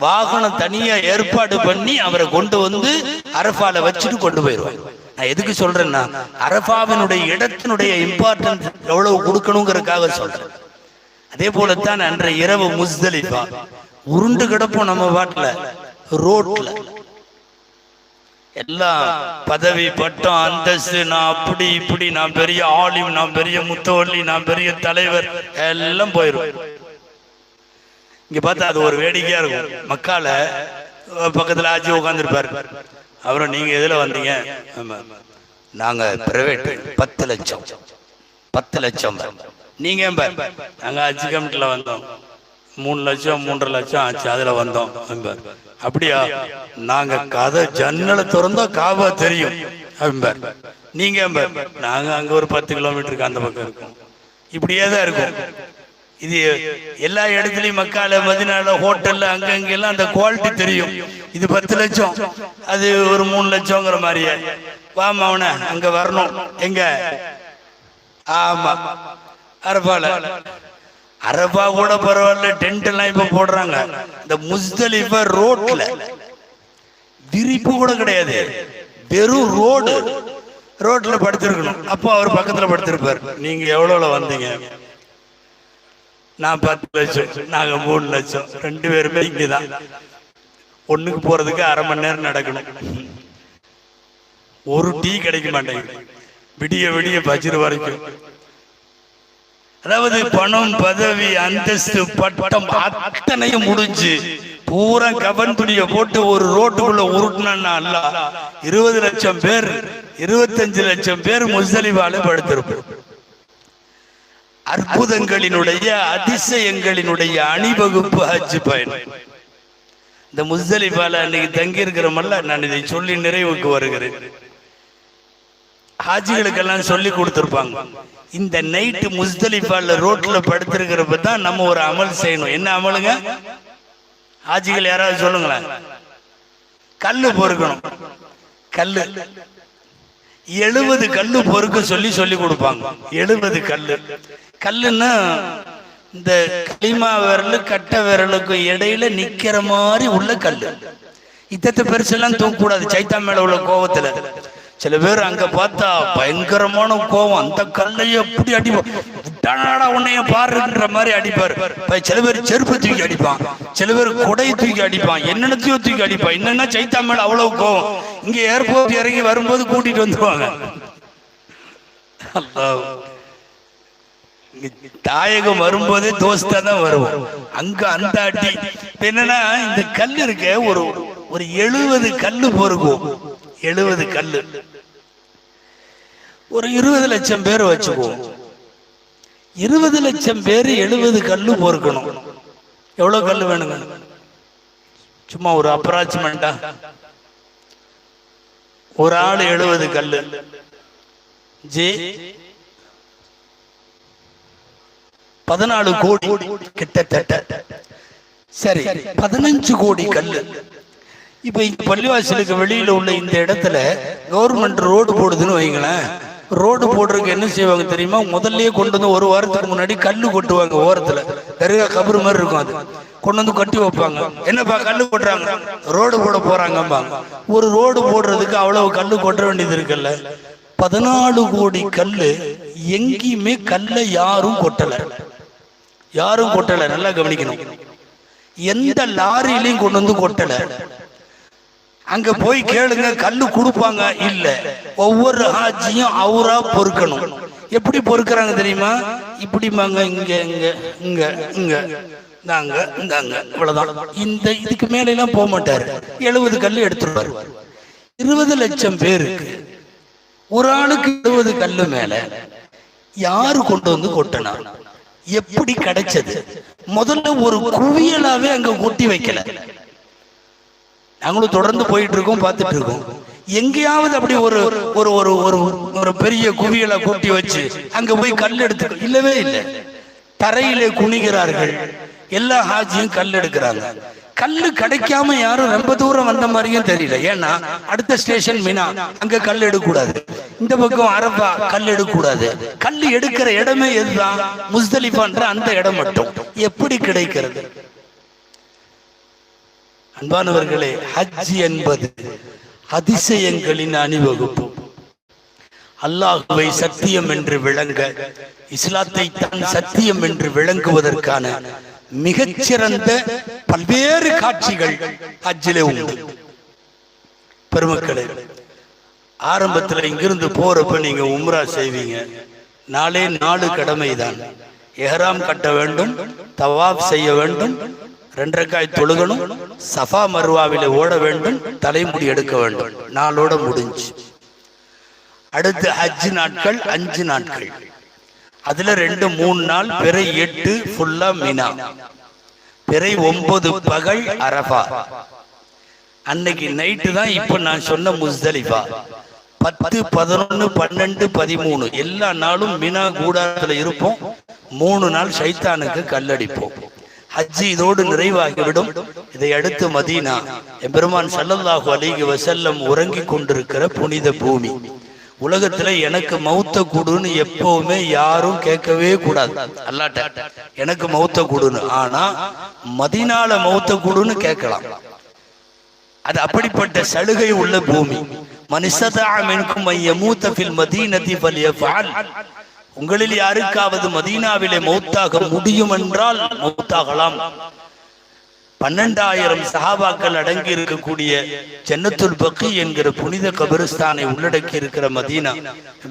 [SPEAKER 1] வாகனம் தனியா ஏற்பாடு பண்ணி அவரை கொண்டு வந்து அரஃபால வச்சுட்டு கொண்டு போயிடுவாங்க. நான் எதுக்கு சொல்றேன்னா, அரஃபாவினுடைய இடத்தினுடைய இம்பார்ட்டன்ஸ் எவ்வளவு கொடுக்கணுங்கிறதுக்காக சொல்றேன். அதே போலத்தான் அன்றைய இரவு முஸ்தலிஃபா உருண்டு கிடப்போம் நம்ம பாட்டுல, ரோட்ல எல்லாம் பதவி பட்டம் அந்தஸ்து, நான் அப்படி இப்படி, நான் பெரிய ஆலிம், நான் பெரிய முத்தவள்ளி, நான் பெரிய தலைவர், எல்லாம் போயிடும். இங்க பார்த்தா அது ஒரு வேடிக்கையா இருக்கும். மக்கால பக்கத்துல ஆட்சி உட்காந்துருப்பாரு. அப்புறம் நீங்க எதுல வந்தீங்க? நாங்க பிரைவேட் 10 லட்சம் 10 லட்சம். நீங்க நாங்க ஹஜ் கமிட்டில வந்தோம், 3 லட்சம் 3.5 லட்சம் ஆச்சு, அதுல வந்தோம். அப்படியா? நாங்க கதை ஜன்னலை திறந்தா காபா தெரியும். நீங்க நாங்க அங்க ஒரு 10 கிலோமீட்டருக்கு அந்த பக்கம் இருக்கோம். இப்படியே தான் இருக்கும். இது எல்லா இடத்துலயும் மக்கால மதினால ஹோட்டல்ல அங்க அங்க எல்லாம் அந்த குவாலிட்டி தெரியும். இது 10 லட்சம், அது ஒரு 3 லட்சம்ங்கிற மாதிரியே. வாமா அவன அங்க வரணும். எங்க? ஆமா, அரபால. அரபா கூட பரவாயில்ல, டென்ட் எல்லாம் இப்ப போடுறாங்க. இந்த முஸ்தலிஃபா ரோட்ல விரிப்பு கூட கிடையாது, வெறும் ரோட்ல படுத்திருக்கணும். அப்போ அவர் பக்கத்துல படுத்திருப்பார். நீங்க எவ்வளவுல வந்தீங்க? நான் 10 லட்சம், நாங்க 3 லட்சம். 2 பேருமே இங்கதான். ஒண்ணுக்கு போறதுக்கு அரை மணி நேரம் நடக்கணும். ஒரு டீ கிடைக்க மாட்டேங்குது, விடிய விடிய பஜ்ர் வரைக்கும். அதாவது பணம், பதவி, அந்தஸ்து, பட்டம் அத்தனையும் முடிஞ்சு பூரா கபன் துணிய போட்டு ஒரு ரோட்டுக்குள்ள உருட்டுனா அல்ல 20 லட்சம் பேர் 25 லட்சம் பேர் முஸ்தலிஃபால படுத்திருப்போம். அற்புதங்களினுடைய அதிசயங்களினுடைய அணிவகுப்பு ஹஜ் பயணம். இந்த முஸ்தலிஃபால அன்னைக்கு தங்கி இருக்கிறோமல்ல, நான் இதை சொல்லி நிறைவுக்கு வருகிறேன். ஹாஜிகளுக்கெல்லாம் சொல்லி கொடுத்திருப்பாங்க. இந்த நைட்டு முஸ்தலிஃபால ரோட்ல படுத்திருக்கிறப்ப தான் நம்ம ஒரு அமல் செய்யணும். என்ன அமலுங்க? ஹாஜிகள் யாராவது சொல்லுங்களேன். கல்லு பொறுக்கணும். கல்லு 70 கல்லு பொறுக்க சொல்லி கொடுப்பாங்க. 70 கல்லுன்னா இந்த களிமா விரலு கட்ட விரலுக்கு இடையில நிக்கிற மாதிரி உள்ள கல்லு. இத்தத்தை பெருசெல்லாம் தூக்கக்கூடாது. சைத்தா மேல உள்ள கோபத்துல சில பேர் அங்க பார்த்தா பயங்கரமான கோபம், அந்த கல்லைய எப்படி அடிப்பான், உன்னைய பாருன்ற மாதிரி அடிப்பார். சில பேர் செருப்பு தூக்கி அடிப்பான், சில பேர் கொடையை தூக்கி அடிப்பான், என்னென்னத்தையோ தூக்கி அடிப்பான். என்னன்னா சைத்தா மேல அவ்வளவு கோபம். இங்க ஏர்போர்ட் இறங்கி வரும்போது கூட்டிட்டு வந்துருவாங்க. தாயகம் வரும்போதே தோஸ்தா தான் வருவோம். அங்க அந்த அடி என்னன்னா, இந்த கல் இருக்க ஒரு 70 கல்லு பொறுக்கும். 70 கல்லு, ஒரு 20 லட்சம் பேர் வச்சுக்குவோம். 20 லட்சம் பேர் 70 கல்லு பொறுக்கணும். எவ்வளவு கல்லு வேணுங்க? சும்மா ஒரு அப்ராக்சிமெண்டா ஒரு ஆள் 70 கல்லு ஜி 14 கோடி கிட்டத்தட்ட. சரி, 15 கோடி கல்லு. இப்ப இந்த பள்ளிவாசலுக்கு வெளியில உள்ள இந்த இடத்துல கவர்மெண்ட் ரோடு போடுதுன்னு வைங்களேன். ரோடு போடுறதுக்கு என்ன செய்வாங்க தெரியுமா? முதல்லயே கொண்டு வந்து ஒரு வாரத்துக்கு முன்னாடி கல்லு கொட்டுவாங்க. ஓரத்துல தர்கா கபர் மாதிரி இருக்கும், அது கொண்டு வந்து கட்டி வைப்பாங்க. என்னப்பா கல்லு கொட்டுறாங்க? ரோடு போட போறாங்கம்பாங்க. ஒரு ரோடு போடுறதுக்கு அவ்வளவு கல்லு கொட்ட வேண்டியது இருக்குல்ல. 14 கோடி கல்லு. எங்கேயுமே கல்ல யாரும் கொட்டல. நல்லா கவனிக்கணும். எந்த லாரியிலையும் கொண்டு வந்து கொட்டல. அங்க போய் கேளுங்க, கல்லு கொடுப்பாங்க இல்ல. ஒவ்வொரு ஹாஜியும் அவரா பொறுக்கணும். எப்படி பொறுக்கிறாங்க தெரியுமா? இப்படிமாங்க, இங்க இங்க இங்க இங்க இந்தாங்க இந்தாங்க, இவ்வளவுதான். இந்த இதுக்கு மேல எல்லாம் போக மாட்டாரு. 70 கல்லு எடுத்துருவாரு. 20 லட்சம் பேருக்கு ஒரு ஆளுக்கு 70 கல்லு மேல யாரு கொண்டு வந்து கொட்டினா? எப்படி கிடைச்சது? முதல்ல ஒரு குவியலாவே அங்க கொட்டி வைக்கல. நாங்களும் தொடர்ந்து போயிட்டு இருக்கோம், பார்த்துட்டு இருக்கோம். எங்கேயாவது அப்படி ஒரு ஒரு ஒரு ஒரு பெரிய குவியலை கொட்டி வச்சு அங்க போய் கல் எடுத்து இல்லவே இல்லை. தரையிலே குனிகிறார்கள். எல்லா ஹாஜியும் கல் எடுக்கிறாங்க. கல்லு கிடைக்காம யாரும் ரொம்ப தூரம் வந்த மாதிரியும் தெரியல. ஏன்னா அடுத்த ஸ்டேஷன் மினா, அங்க கல் எடுக்கக்கூடாது. இந்த பக்கம் அரபா, கல் எடுக்கக்கூடாது. கல் எடுக்கிற இடமே எதுதான்? முஸ்தலிஃபான்ற அந்த இடம் மட்டும். எப்படி கிடைக்கிறது? அன்பானவர்களே, ஹஜ் என்பது அதிசயங்களின் அணிவகுப்பு. அல்லாஹுவை சத்தியம் என்று விளங்க, இஸ்லாத்தை தான் சத்தியம் என்று விளங்குவதற்கான மிகச்சிறந்த பல்வேறு காட்சிகள் ஹஜ்ஜிலே உண்டு. பெருமக்களே, ஆரம்பத்தில் இங்கிருந்து போறப்ப நீங்க உம்ரா செய்வீங்க. 4 கடமைதான். எஹ்ராம் கட்ட வேண்டும், தவாப் செய்ய வேண்டும், 2 ரக்காய் தொழுகணும், சஃபா மர்வாவிலே ஓட வேண்டும், தலைமுடி எடுக்க வேண்டும். 4ஓட முடிஞ்சு. அடுத்து ஹஜ் நாட்கள் 5 நாட்கள். அதுல 2-3 நாள், பிறை 8 ஃபுல்லா மினா, பிறை 9 பகல் அரஃபா. அன்னைக்கு நைட்டு தான் இப்ப நான் சொன்ன முஸ்தலிஃபா. 10, 11, 12, 13 எல்லா நாளும் மினா கூடாரத்துல இருப்போம். 3 நாள் ஷைத்தானுக்கு கல்லடிப்போம். ஹஜ் இதோடு நிறைவாகிவிடும். இதை அடுத்து மதீனா, எம்பெருமான் ஸல்லல்லாஹு அலைஹி வஸல்லம் உறங்கிக் கொண்டிருக்கிற புனித பூமி. உலகத்துல எனக்கு மௌத்த கூடுன்னு எப்பவுமே யாரும் கேட்கவே கூடாது அல்லாட்ட, எனக்கு மௌத்த கூடுன்னு. ஆனா மதீனால மௌத்த கூடுன்னு கேட்கலாம். அது அப்படிப்பட்ட சலுகை உள்ள பூமி. மனிஸ்ததஅ மின்கும் அன் யமூத ஃபில் மதீனதி ஃபல்யஃஅல். உங்களில் யாருக்காவது மதீனாவிலே மௌத்தாக முடியும் என்றால் மௌத்தாகலாம். 12,000 சஹாபாக்கள் அடங்கி இருக்கக்கூடிய ஜன்னத்துல் பக்கி என்கிற புனித கபிரிஸ்தானை உள்ளடக்கி இருக்கிற மதீனா,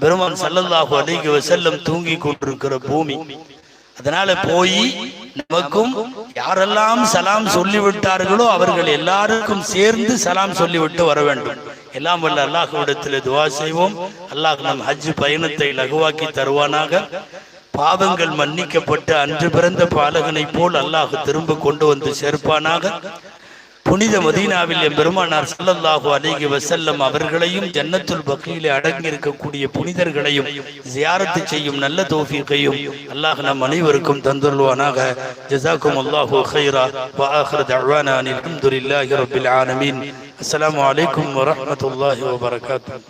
[SPEAKER 1] பெருமான் ஸல்லல்லாஹு அலைஹி வஸல்லம் தூங்கி கொண்டிருக்கிற பூமி. அதனால போய் நமக்கும் யாரெல்லாம் சலாம் சொல்லிவிட்டார்களோ அவர்கள் எல்லாருக்கும் சேர்ந்து சலாம் சொல்லிவிட்டு வர வேண்டும். எல்லாம் வல்ல அல்லாஹ்விடத்தில் துஆ செய்வோம். அல்லாஹ் நம் ஹஜ் பயணத்தை லகுவாக்கி தருவானாக. பாவங்கள் மன்னிக்கப்பட்டு அன்று பிறந்த பாலகனை போல் அல்லாஹ் திரும்ப கொண்டு வந்து சேர்ப்பானாக. புனித மதீனாவில் பெருமானார் ஸல்லல்லாஹு அலைஹி வஸல்லம் அவர்களையும் ஜன்னத்துல் பக்கீலே அடங்கி இருக்கக்கூடிய புனிதர்களையும் ஜியாரத்து செய்யும் நல்ல தௌஃபீகையும் அல்லாஹ் நம் அனைவருக்கும் தந்துருவானாக. ஜஸாக்கும் அல்லாஹு கைரா. வ ஆகிரு தஅவானா அல்ஹம்துலில்லாஹி ரப்பில் ஆலமீன். அஸ்ஸலாமு அலைக்கும் வ ரஹ்மத்துல்லாஹி வ பரகாத்துஹு.